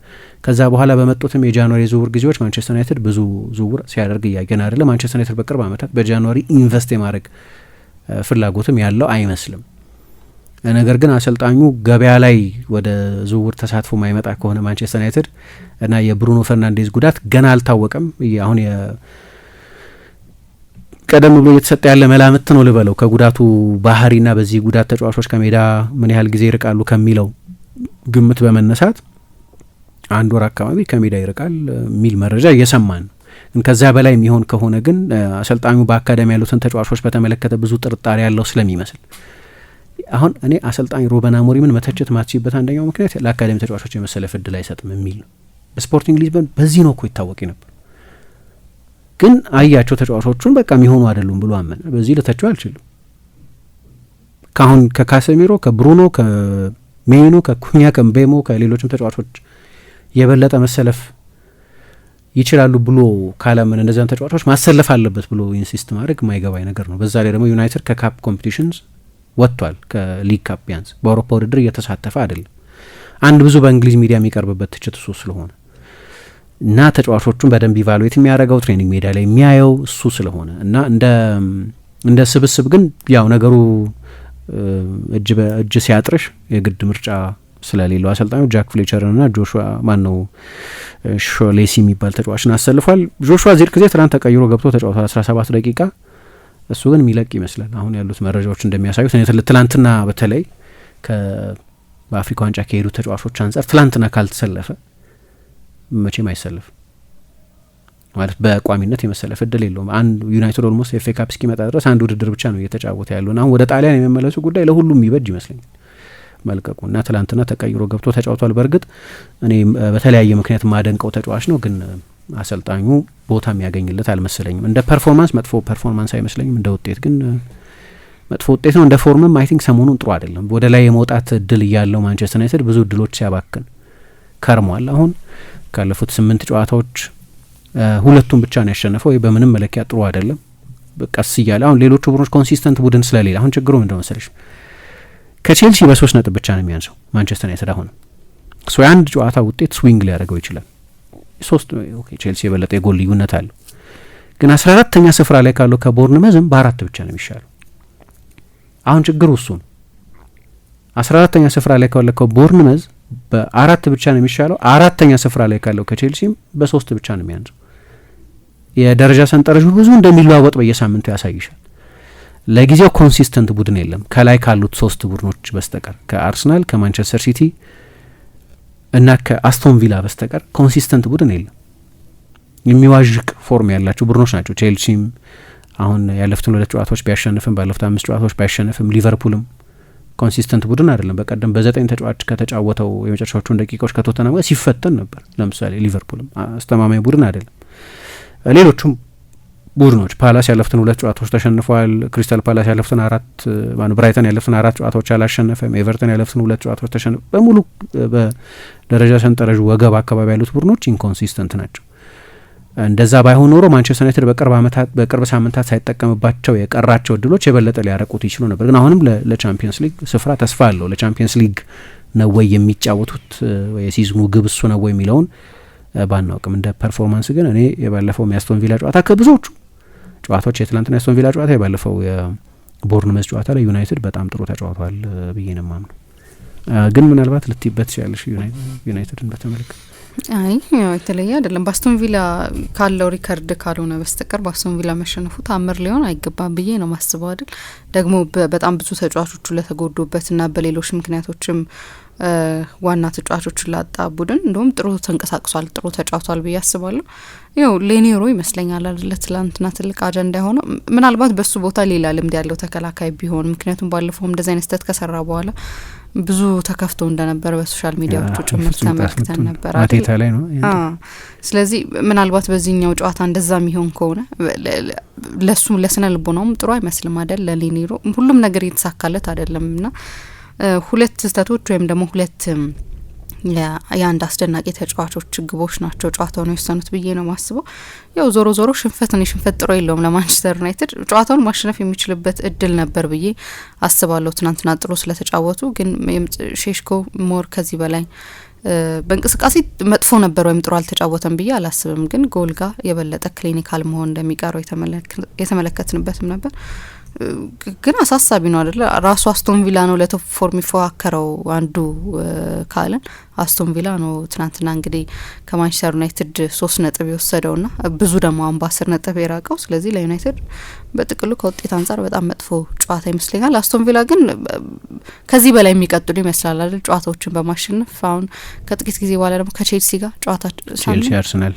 ከዛ በኋላ በመጡትም የጃንዋሪ ዝውውር ጊዜዎች ማንቸስተር ዩናይትድ ብዙ ዝውውር ሲያደርግ እያየን አይደለም። ማንቸስተር ዩናይትድ በቅርብ ዓመታት በጃንዋሪ ኢንቨስት የማድረግ ፍላጎትም ያለው አይመስልም። ነገር ግን አሰልጣኙ ገበያ ላይ ወደ ዝውውር ተሳትፎ ማይመጣ ከሆነ ማንቸስተር ዩናይትድ እና የብሩኖ ፈርናንዴዝ ጉዳት ገና አልታወቀም። አሁን ቀደም ብሎ እየተሰጠ ያለ መላምት ነው ልበለው ከጉዳቱ ባህሪና በዚህ ጉዳት ተጫዋቾች ከሜዳ ምን ያህል ጊዜ ይርቃሉ ከሚለው ግምት በመነሳት 1 ወር አካባቢ ከሜዳ ይርቃል የሚል መረጃ እየሰማን ነው። ግን ከዛ በላይ የሚሆን ከሆነ ግን አሰልጣኙ በአካዳሚ ያሉትን ተጫዋቾች በተመለከተ ብዙ ጥርጣሬ ያለው ስለሚመስል አሁን እኔ አሰልጣኝ ሩበን አሞሪምን መተቸት ማትችልበት አንደኛው ምክንያት ለአካዳሚ ተጫዋቾች የመሰለፍ እድል አይሰጥም የሚል ነው። በስፖርቲንግ ሊዝበን በዚህ ነው እኮ ይታወቅ ነበር። ግን አያቸው ተጫዋቾቹን በቃ የሚሆኑ አይደሉም ብሎ አመነ። በዚህ ልተቸው አልችልም። ካሁን ከካሴሚሮ ከብሩኖ ከሜኑ ከኩኛ ከምቤሞ ከሌሎችም ተጫዋቾች የበለጠ መሰለፍ ይችላሉ ብሎ ካላመነ እነዚያን ተጫዋቾች ማሰለፍ አለበት ብሎ ኢንሲስት ማድረግ የማይገባኝ ነገር ነው። በዛ ላይ ደግሞ ዩናይትድ ከካፕ ኮምፒቲሽንስ ወጥቷል። ከሊግ ካፕ ቢያንስ በአውሮፓ ውድድር እየተሳተፈ አይደለም። አንድ ብዙ በእንግሊዝ ሚዲያ የሚቀርብበት ትችት እሱ ስለሆነ እና ተጫዋቾቹን በደንብ ኢቫሉዌት የሚያደርገው ትሬኒንግ ሜዳ ላይ የሚያየው እሱ ስለሆነ እና እንደ ስብስብ ግን ያው ነገሩ እጅ ሲያጥርሽ የግድ ምርጫ ስለሌለው አሰልጣኙ ጃክ ፍሌቸርና ጆሹዋ ማነው ሾሌሲ የሚባል ተጫዋችን አሰልፏል። ጆሹዋ ዚርክዜ ትናንት ተቀይሮ ገብቶ ተጫውቷል 17 ደቂቃ። እሱ ግን የሚለቅ ይመስላል አሁን ያሉት መረጃዎች እንደሚያሳዩት። ትላንትና በተለይ በአፍሪካ ዋንጫ ከሄዱ ተጫዋቾች አንጻር ትላንትና ካልተሰለፈ መቼም አይሰለፍ ማለት በቋሚነት የመሰለፍ እድል የለውም። አንድ ዩናይትድ ኦልሞስት ኤፍ ኤ ካፕ እስኪመጣ ድረስ አንድ ውድድር ብቻ ነው እየተጫወተ ያለውን። አሁን ወደ ጣሊያን የመመለሱ ጉዳይ ለሁሉም ይበጅ ይመስለኛል መልቀቁ እና ትላንትና ተቀይሮ ገብቶ ተጫውቷል። በእርግጥ እኔ በተለያየ ምክንያት ማደንቀው ተጫዋች ነው፣ ግን አሰልጣኙ ቦታ የሚያገኝለት አልመሰለኝም። እንደ ፐርፎርማንስ መጥፎ ፐርፎርማንስ አይመስለኝም፣ እንደ ውጤት ግን መጥፎ ውጤት ነው። እንደ ፎርምም አይ ቲንክ ሰሞኑን ጥሩ አይደለም። ወደ ላይ የመውጣት እድል እያለው ማንቸስተር ዩናይትድ ብዙ እድሎች ሲያባክን ከርሟል። አሁን ካለፉት 8 ጨዋታዎች 2ቱን ብቻ ነው ያሸነፈው። ወይ በምንም መለኪያ ጥሩ አይደለም። ቀስ እያለ አሁን ሌሎቹ ቡድኖች ኮንሲስተንት ቡድን ስለሌለ አሁን ችግሩ ምንድነው መሰለሽ ከቼልሲ በ3 ነጥብ ብቻ ነው የሚያንሰው ማንቸስተር ዩናይትድ። አሁን የአንድ ጨዋታ ውጤት ስዊንግ ሊያደርገው ይችላል። ቼልሲ የበለጠ የጎል ልዩነት አለው፣ ግን 14ተኛ ስፍራ ላይ ካለው ከቦርንመዝም በ4 ብቻ ነው የሚሻለው። አሁን ችግሩ እሱ ነው። 14ተኛ ስፍራ ላይ ካለው ከቦርንመዝ በ4 ብቻ ነው የሚሻለው። 4ተኛ ስፍራ ላይ ካለው ከቼልሲም በ3 ብቻ ነው የሚያንሰው። የደረጃ ሰንጠረዡ ብዙ እንደሚለዋወጥ በየሳምንቱ ያሳይሻል። ለጊዜው ኮንሲስተንት ቡድን የለም ከላይ ካሉት 3 ቡድኖች በስተቀር ከአርሰናል፣ ከማንቸስተር ሲቲ እና ከአስቶን ቪላ በስተቀር ኮንሲስተንት ቡድን የለም። የሚዋዥቅ ፎርም ያላቸው ቡድኖች ናቸው። ቼልሲም አሁን ያለፉትን 2 ጨዋታዎች ቢያሸንፍም ባለፉት 5 ጨዋታዎች ቢያሸንፍም፣ ሊቨርፑልም ኮንሲስተንት ቡድን አይደለም። በቀደም በ9 ተጫዋች ከተጫወተው የመጨረሻዎቹን ደቂቃዎች ከቶተናም ጋር ሲፈተን ነበር። ለምሳሌ ሊቨርፑልም አስተማማኝ ቡድን አይደለም። ሌሎቹም ቡድኖች ፓላስ ያለፉትን 2 ጨዋታዎች ተሸንፈዋል። ክሪስታል ፓላስ ያለፉትን 4 ብራይተን ያለፉትን 4 ጨዋታዎች አላሸነፈም። ኤቨርተን ያለፉትን 2 ጨዋታዎች ተሸንፈ። በሙሉ በደረጃ ሰንጠረዡ ወገብ አካባቢ ያሉት ቡድኖች ኢንኮንሲስተንት ናቸው። እንደዛ ባይሆን ኖሮ ማንቸስተር ዩናይትድ በቅርብ ሳምንታት ሳይጠቀምባቸው የቀራቸው እድሎች የበለጠ ሊያረቁት ይችሉ ነበር። ግን አሁንም ለቻምፒየንስ ሊግ ስፍራ ተስፋ አለው። ለቻምፒየንስ ሊግ ነው ወይ የሚጫወቱት የሲዝኑ ግብ እሱ ነው ወይ የሚለውን ባናውቅም እንደ ፐርፎርማንስ ግን እኔ የባለፈው የአስቶን ቪላ ጨዋታ ከብዙዎቹ ጨዋታዎች የትላንትና የአስቶን ቪላ ጨዋታ የባለፈው የቦርንመዝ ጨዋታ ላይ ዩናይትድ በጣም ጥሩ ተጫውቷል ብዬ ነው የማምነው። ግን ምናልባት ልትይበት ያለሽ ዩናይትድን በተመለከተ አይ ያው የተለየ አይደለም። በአስቶን ቪላ ካለው ሪከርድ ካልሆነ በስተቀር በአስቶን ቪላ መሸነፉ ታምር ሊሆን አይገባም ብዬ ነው ማስበው አይደል። ደግሞ በጣም ብዙ ተጫዋቾቹ ለተጎዱበትና በሌሎች ምክንያቶችም ዋና ተጫዋቾችን ላጣ ቡድን እንደውም ጥሩ ተንቀሳቅሷል፣ ጥሩ ተጫውቷል ብዬ አስባለሁ። ያው ሌኔሮ ይመስለኛል አይደል ትላንትና ትልቅ አጀንዳ የሆነው። ምናልባት በሱ ቦታ ሌላ ልምድ ያለው ተከላካይ ቢሆን፣ ምክንያቱም ባለፈው እንደዚህ አይነት ስህተት ከሰራ በኋላ ብዙ ተከፍቶ እንደነበር በሶሻል ሚዲያዎቹ ጭምር ተመልክተን ነበር አቴታ ላይ ነው። ስለዚህ ምናልባት በዚህኛው ጨዋታ እንደዛ የሚሆን ከሆነ ለሱም ለስነ ልቦናውም ጥሩ አይመስልም አይደል። ለሌኔሮ ሁሉም ነገር እየተሳካለት አይደለምና 2 ስህተቶች ወይም ደግሞ 2 የአንድ አስደናቂ ተጫዋቾች ግቦች ናቸው ጨዋታውን የወሰኑት ብዬ ነው ማስበው። ያው ዞሮ ዞሮ ሽንፈት ጥሩ የለውም ለማንቸስተር ዩናይትድ። ጨዋታውን ማሸነፍ የሚችልበት እድል ነበር ብዬ አስባለሁ። ትናንትና ጥሩ ስለተጫወቱ፣ ግን ሼሽኮ ሞር ከዚህ በላይ በእንቅስቃሴ መጥፎ ነበር ወይም ጥሩ አልተጫወተም ብዬ አላስብም። ግን ጎል ጋር የበለጠ ክሊኒካል መሆን እንደሚቀረው የተመለከትንበትም ነበር። ግን አሳሳቢ ነው አይደለ። ራሱ አስቶን ቪላ ነው ለቶፕ 4 የሚፎካከረው አንዱ ካለን አስቶን ቪላ ነው። ትናንትና እንግዲህ ከማንቸስተር ዩናይትድ 3 ነጥብ የወሰደውና ብዙ ደግሞ አሁን በ10 ነጥብ የራቀው። ስለዚህ ለዩናይትድ በጥቅሉ ከውጤት አንጻር በጣም መጥፎ ጨዋታ ይመስለኛል። አስቶን ቪላ ግን ከዚህ በላይ የሚቀጥሉ ይመስላል አይደል ጨዋታዎችን በማሸነፍ አሁን ከጥቂት ጊዜ በኋላ ደግሞ ከቼልሲ ጋር ቼልሲ አርሰናል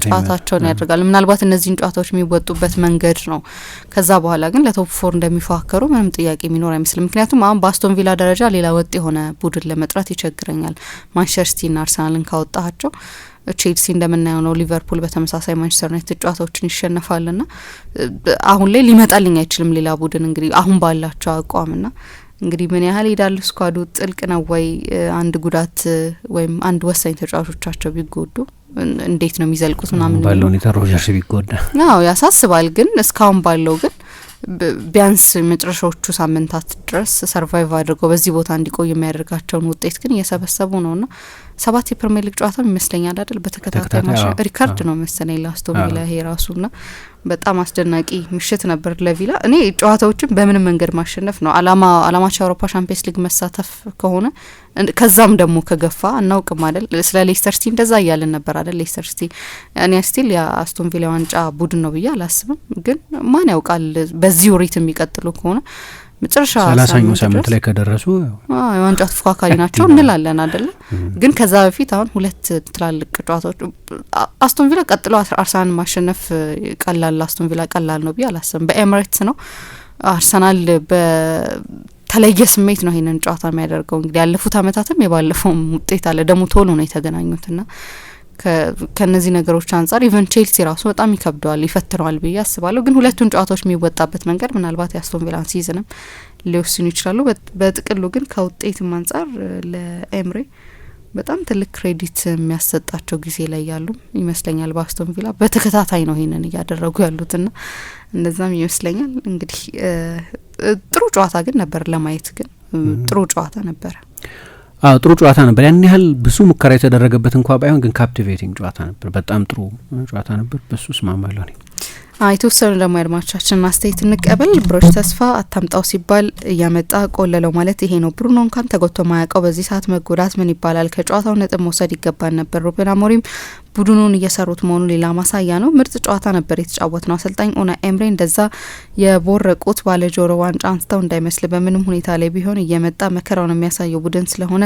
ጨዋታቸውን ያደርጋሉ። ምናልባት እነዚህን ጨዋታዎች የሚወጡበት መንገድ ነው። ከዛ በኋላ ግን ለቶፕ 4 እንደሚፎካከሩ ምንም ጥያቄ የሚኖር አይመስልም። ምክንያቱም አሁን በአስቶን ቪላ ደረጃ ሌላ ወጥ የሆነ ቡድን ለመጥራት ይቸግረኛል። ማንቸስተር ሲቲና አርሰናልን ካወጣቸው ቼልሲ እንደምናየው ነው። ሊቨርፑል በተመሳሳይ ማንቸስተር ዩናይትድ ጨዋታዎችን ይሸነፋልና አሁን ላይ ሊመጣልኝ አይችልም ሌላ ቡድን እንግዲህ አሁን ባላቸው አቋምና እንግዲህ ምን ያህል ይዳሉ ስኳዱ ጥልቅ ነው ወይ አንድ ጉዳት ወይም አንድ ወሳኝ ተጫዋቾቻቸው ቢጎዱ እንዴት ነው የሚዘልቁት ምናምን ባለው ሁኔታ ሮጀርስ ቢጎዳ ያሳስባል። ግን እስካሁን ባለው ግን ቢያንስ መጨረሻዎቹ ሳምንታት ድረስ ሰርቫይቭ አድርገው በዚህ ቦታ እንዲቆይ የሚያደርጋቸውን ውጤት ግን እየሰበሰቡ ነውና 7 የፕሪሚየር ሊግ ጨዋታ ይመስለኛል አይደል በተከታታይ ሪካርድ ነው መሰለኝ ለአስቶን ቪላ ይሄ ራሱና በጣም አስደናቂ ምሽት ነበር ለቪላ። እኔ ጨዋታዎችን በምንም መንገድ ማሸነፍ ነው አላማቸው አውሮፓ ቻምፒየንስ ሊግ መሳተፍ ከሆነ ከዛም ደግሞ ከገፋ እናውቅም አይደል። ስለ ሌስተር ሲቲ እንደዛ እያልን ነበር አይደል። ሌስተር ሲቲ እኔ ስቲል የአስቶን ቪላ ዋንጫ ቡድን ነው ብዬ አላስብም። ግን ማን ያውቃል በዚህ ሪት የሚቀጥሉ ከሆነ መጨረሻ 30ኛው ሳምንት ላይ ከደረሱ የዋንጫ ተፎካካሪ ናቸው እንላለን አይደል። ግን ከዛ በፊት አሁን 2 ትላልቅ ጨዋታዎች አስቶን ቪላ ቀጥሎ አርሰናል ማሸነፍ ቀላል አስቶን ቪላ ቀላል ነው ብዬ አላስብም። በኤሚሬትስ ነው አርሰናል በተለየ ስሜት ነው ይሄንን ጨዋታ የሚያደርገው። እንግዲህ ያለፉት አመታትም የባለፈው ውጤት አለ ደግሞ ቶሎ ነው የተገናኙትና ከነዚህ ነገሮች አንጻር ኢቨን ቼልሲ ራሱ በጣም ይከብደዋል ይፈትነዋል ብዬ አስባለሁ። ግን ሁለቱን ጨዋታዎች የሚወጣበት መንገድ ምናልባት የአስቶን ቪላን ሲዝንም ሊወስኑ ይችላሉ። በጥቅሉ ግን ከውጤትም አንጻር ለኤምሬ በጣም ትልቅ ክሬዲት የሚያሰጣቸው ጊዜ ላይ ያሉ ይመስለኛል። በአስቶን ቪላ በተከታታይ ነው ይሄንን እያደረጉ ያሉትና እንደዛም ይመስለኛል። እንግዲህ ጥሩ ጨዋታ ግን ነበር ለማየት ግን ጥሩ ጨዋታ ነበር። ጥሩ ጨዋታ ነበር። ያን ያህል ብዙ ሙከራ የተደረገበት እንኳን ባይሆን ግን ካፕቲቬቲንግ ጨዋታ ነበር። በጣም ጥሩ ጨዋታ ነበር። በሱ እስማማለሁ እኔ። የተወሰኑ ደግሞ አድማጮቻችን አስተያየት እንቀበል። ብሮች ተስፋ አታምጣው ሲባል እያመጣ ቆለለው ማለት ይሄ ነው። ብሩኖ እንኳን ተጎድቶ ማያውቀው በዚህ ሰዓት መጎዳት ምን ይባላል? ከጨዋታው ነጥብ መውሰድ ይገባል ነበር። ሩበን አሞሪም ቡድኑን እየሰሩት መሆኑ ሌላ ማሳያ ነው። ምርጥ ጨዋታ ነበር የተጫወት ነው። አሰልጣኝ ኡና ኤምሬ እንደዛ የቦረቁት ባለጆሮ ዋንጫ አንስተው እንዳይመስል በምንም ሁኔታ ላይ ቢሆን እየመጣ መከራውን የሚያሳየው ቡድን ስለሆነ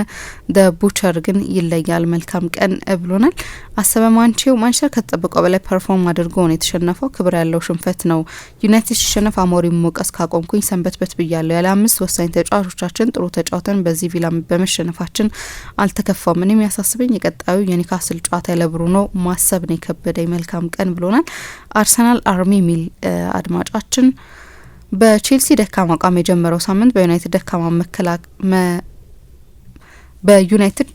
ቡቸር ግን ይለያል። መልካም ቀን ብሎናል። አሰበ ማንቼው ማንቸስተር ከተጠበቀው በላይ ፐርፎርም አድርጎ ነው የተሸነፈው። ክብር ያለው ሽንፈት ነው። ዩናይትድ ሲሸነፍ አሞሪም ሞቀስ ካቆምኩኝ ሰንበትበት ብያለሁ። ያለ 5 ወሳኝ ተጫዋቾቻችን ጥሩ ተጫውተን በዚህ ቪላ በመሸነፋችን አልተከፋም። ምንም ያሳስበኝ የቀጣዩ የኒካስል ጨዋታ ያለብሩኖ ማሰብ ነው የከበደኝ። መልካም ቀን ብሎናል። አርሰናል አርሚ ሚል አድማጫችን በቼልሲ ደካማ አቋም የጀመረው ሳምንት በዩናይትድ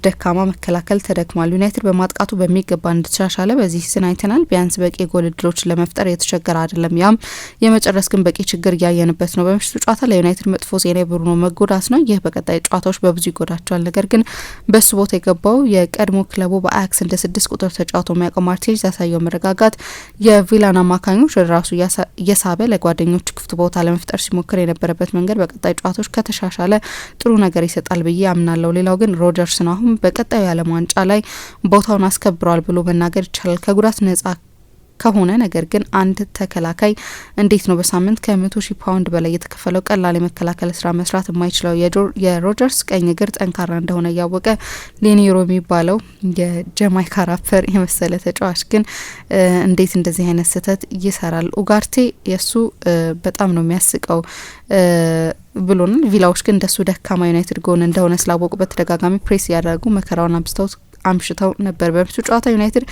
ደካማ መከላከል ተደክሟል። ዩናይትድ በማጥቃቱ በሚገባ እንደተሻሻለ በዚህ ሲዝን አይተናል። ቢያንስ በቂ ጎል እድሎችን ለመፍጠር የተቸገረ አይደለም። ያም የመጨረስ ግን በቂ ችግር እያየንበት ነው። በምሽቱ ጨዋታ ለዩናይትድ መጥፎ ዜና የብሩኖ መጎዳት ነው። ይህ በቀጣይ ጨዋታዎች በብዙ ይጎዳቸዋል። ነገር ግን በሱ ቦታ የገባው የቀድሞ ክለቡ በአያክስ እንደ 6 ቁጥር ተጫውቶ የሚያውቀው ማርቲኔዝ ያሳየው መረጋጋት የቪላን አማካኞች ወደ ራሱ እየሳበ ለጓደኞቹ ክፍት ቦታ ለመፍጠር ሲሞክር የነበረበት መንገድ በቀጣይ ጨዋታዎች ከተሻሻለ ጥሩ ነገር ይሰጣል ብዬ አምናለሁ። ሌላው ግን ሮጀርስ ነው። አሁን በቀጣዩ የዓለም ዋንጫ ላይ ቦታውን አስከብሯል ብሎ መናገር ይቻላል ከጉዳት ነጻ ከሆነ። ነገር ግን አንድ ተከላካይ እንዴት ነው በሳምንት ከ100,000 ፓውንድ በላይ የተከፈለው ቀላል የመከላከል ስራ መስራት የማይችለው? የሮጀርስ ቀኝ እግር ጠንካራ እንደሆነ እያወቀ ሌኒሮ የሚባለው የጀማይካ ራፐር የመሰለ ተጫዋች ግን እንዴት እንደዚህ አይነት ስህተት ይሰራል? ኡጋርቴ የሱ በጣም ነው የሚያስቀው ብሎናል። ቪላዎች ግን እንደሱ ደካማ ዩናይትድ ጎን እንደሆነ ስላወቁ በተደጋጋሚ ፕሬስ እያደረጉ መከራውን አምሽተው ነበር። በምሽቱ ጨዋታ ዩናይትድ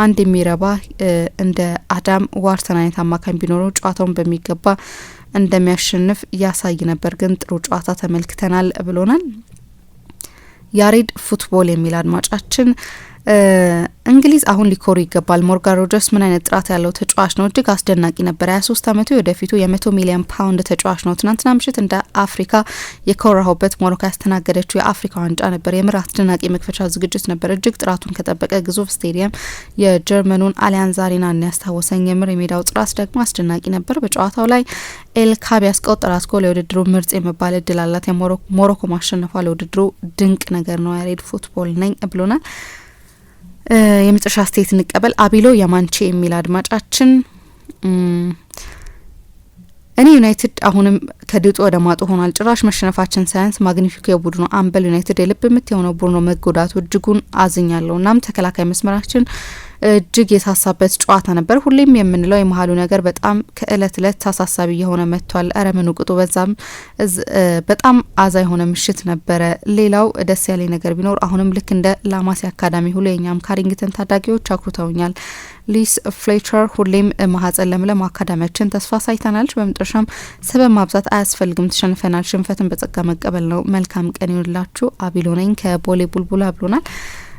አንድ የሚረባ እንደ አዳም ዋርተን አይነት አማካኝ ቢኖረው ጨዋታውን በሚገባ እንደሚያሸንፍ ያሳይ ነበር። ግን ጥሩ ጨዋታ ተመልክተናል ብሎናል። ያሬድ ፉትቦል የሚል አድማጫችን እንግሊዝ አሁን ሊኮሩ ይገባል። ሞርጋን ሮጀርስ ምን አይነት ጥራት ያለው ተጫዋች ነው! እጅግ አስደናቂ ነበር። 23 ዓመቱ ወደፊቱ የ100 ሚሊዮን ፓውንድ ተጫዋች ነው። ትናንትና ምሽት እንደ አፍሪካ የኮራሁበት ሞሮኮ ያስተናገደችው የአፍሪካ ዋንጫ ነበር። የምር አስደናቂ መክፈቻ ዝግጅት ነበር። እጅግ ጥራቱን ከጠበቀ ግዙፍ ስቴዲየም የጀርመኑን አሊያንዝ አሬናን ያስታወሰኝ። የምር የሜዳው ጥራት ደግሞ አስደናቂ ነበር። በጨዋታው ላይ ኤል ካቢ ያስቆጠራት ጎል የውድድሩ ምርጥ የሚባል እድል አላት። የሞሮኮ ማሸነፏ ለውድድሩ ድንቅ ነገር ነው። ያሬድ ፉትቦል ነኝ ብሎናል። የመጨረሻ አስተያየት እንቀበል። አቢሎ የማንቼ የሚል አድማጫችን እኔ ዩናይትድ አሁንም ከድጡ ወደ ማጡ ሆኗል። ጭራሽ መሸነፋችን ሳያንስ ማግኒፊኮ የቡድኑ አምበል ዩናይትድ የልብ ምት የሆነው ቡድኑ መጎዳቱ እጅጉን አዝኛለሁ። እናም ተከላካይ መስመራችን እጅግ የሳሳበት ጨዋታ ነበር። ሁሌም የምንለው የመሀሉ ነገር በጣም ከእለት እለት አሳሳቢ የሆነ መጥቷል። እረ ምን ቁጡ በዛም በጣም አዛ የሆነ ምሽት ነበረ። ሌላው ደስ ያለኝ ነገር ቢኖር አሁንም ልክ እንደ ላማሲ አካዳሚ ሁሉ የኛም ካሪንግተን ታዳጊዎች አኩርተውኛል። ሊስ ፍሌቸር ሁሌም ማህጸን ለምለም አካዳሚያችን ተስፋ ሳይተናል። በመጨረሻም ሰበብ ማብዛት አያስፈልግም፣ ተሸንፈናል። ሽንፈትን በጸጋ መቀበል ነው። መልካም ቀን ይሁንላችሁ። አቢሎ ነኝ ከቦሌ ቡልቡላ ብሎናል።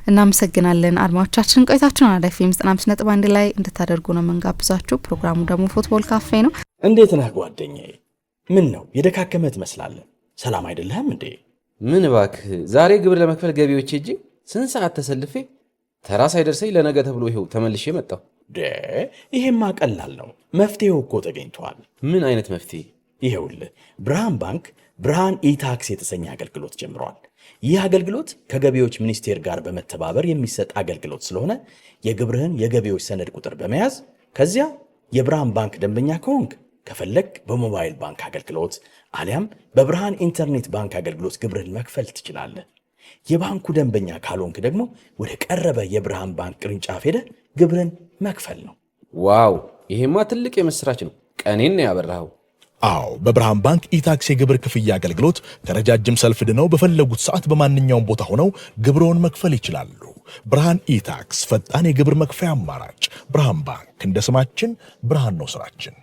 እናመሰግናለን አድማጮቻችን። ቆይታችሁን አራዳ ኤፍኤም 95.1 ላይ እንድታደርጉ ነው መንጋብዛችሁ። ፕሮግራሙ ደግሞ ፉትቦል ካፌ ነው። እንዴት ነህ ጓደኛዬ? ምን ነው የደካከመ ትመስላለህ? ሰላም አይደለህም እንዴ? ምን እባክህ፣ ዛሬ ግብር ለመክፈል ገቢዎች ሄጄ ስንት ሰዓት ተሰልፌ ተራ ሳይደርሰኝ ለነገ ተብሎ ይኸው ተመልሼ መጣሁ። ይሄማ ቀላል ነው፣ መፍትሄው እኮ ተገኝቷል። ምን አይነት መፍትሄ? ይኸውልህ ብርሃን ባንክ ብርሃን ኢታክስ የተሰኘ አገልግሎት ጀምሯል። ይህ አገልግሎት ከገቢዎች ሚኒስቴር ጋር በመተባበር የሚሰጥ አገልግሎት ስለሆነ የግብርህን የገቢዎች ሰነድ ቁጥር በመያዝ ከዚያ የብርሃን ባንክ ደንበኛ ከሆንክ ከፈለግ በሞባይል ባንክ አገልግሎት አሊያም በብርሃን ኢንተርኔት ባንክ አገልግሎት ግብርህን መክፈል ትችላለህ። የባንኩ ደንበኛ ካልሆንክ ደግሞ ወደ ቀረበ የብርሃን ባንክ ቅርንጫፍ ሄደህ ግብርህን መክፈል ነው። ዋው! ይሄማ ትልቅ የምስራች ነው። ቀኔን ነው ያበራኸው። አዎ በብርሃን ባንክ ኢታክስ የግብር ክፍያ አገልግሎት ከረጃጅም ሰልፍ ድነው በፈለጉት ሰዓት በማንኛውም ቦታ ሆነው ግብርዎን መክፈል ይችላሉ። ብርሃን ኢታክስ ፈጣን የግብር መክፈያ አማራጭ። ብርሃን ባንክ እንደ ስማችን ብርሃን ነው ስራችን።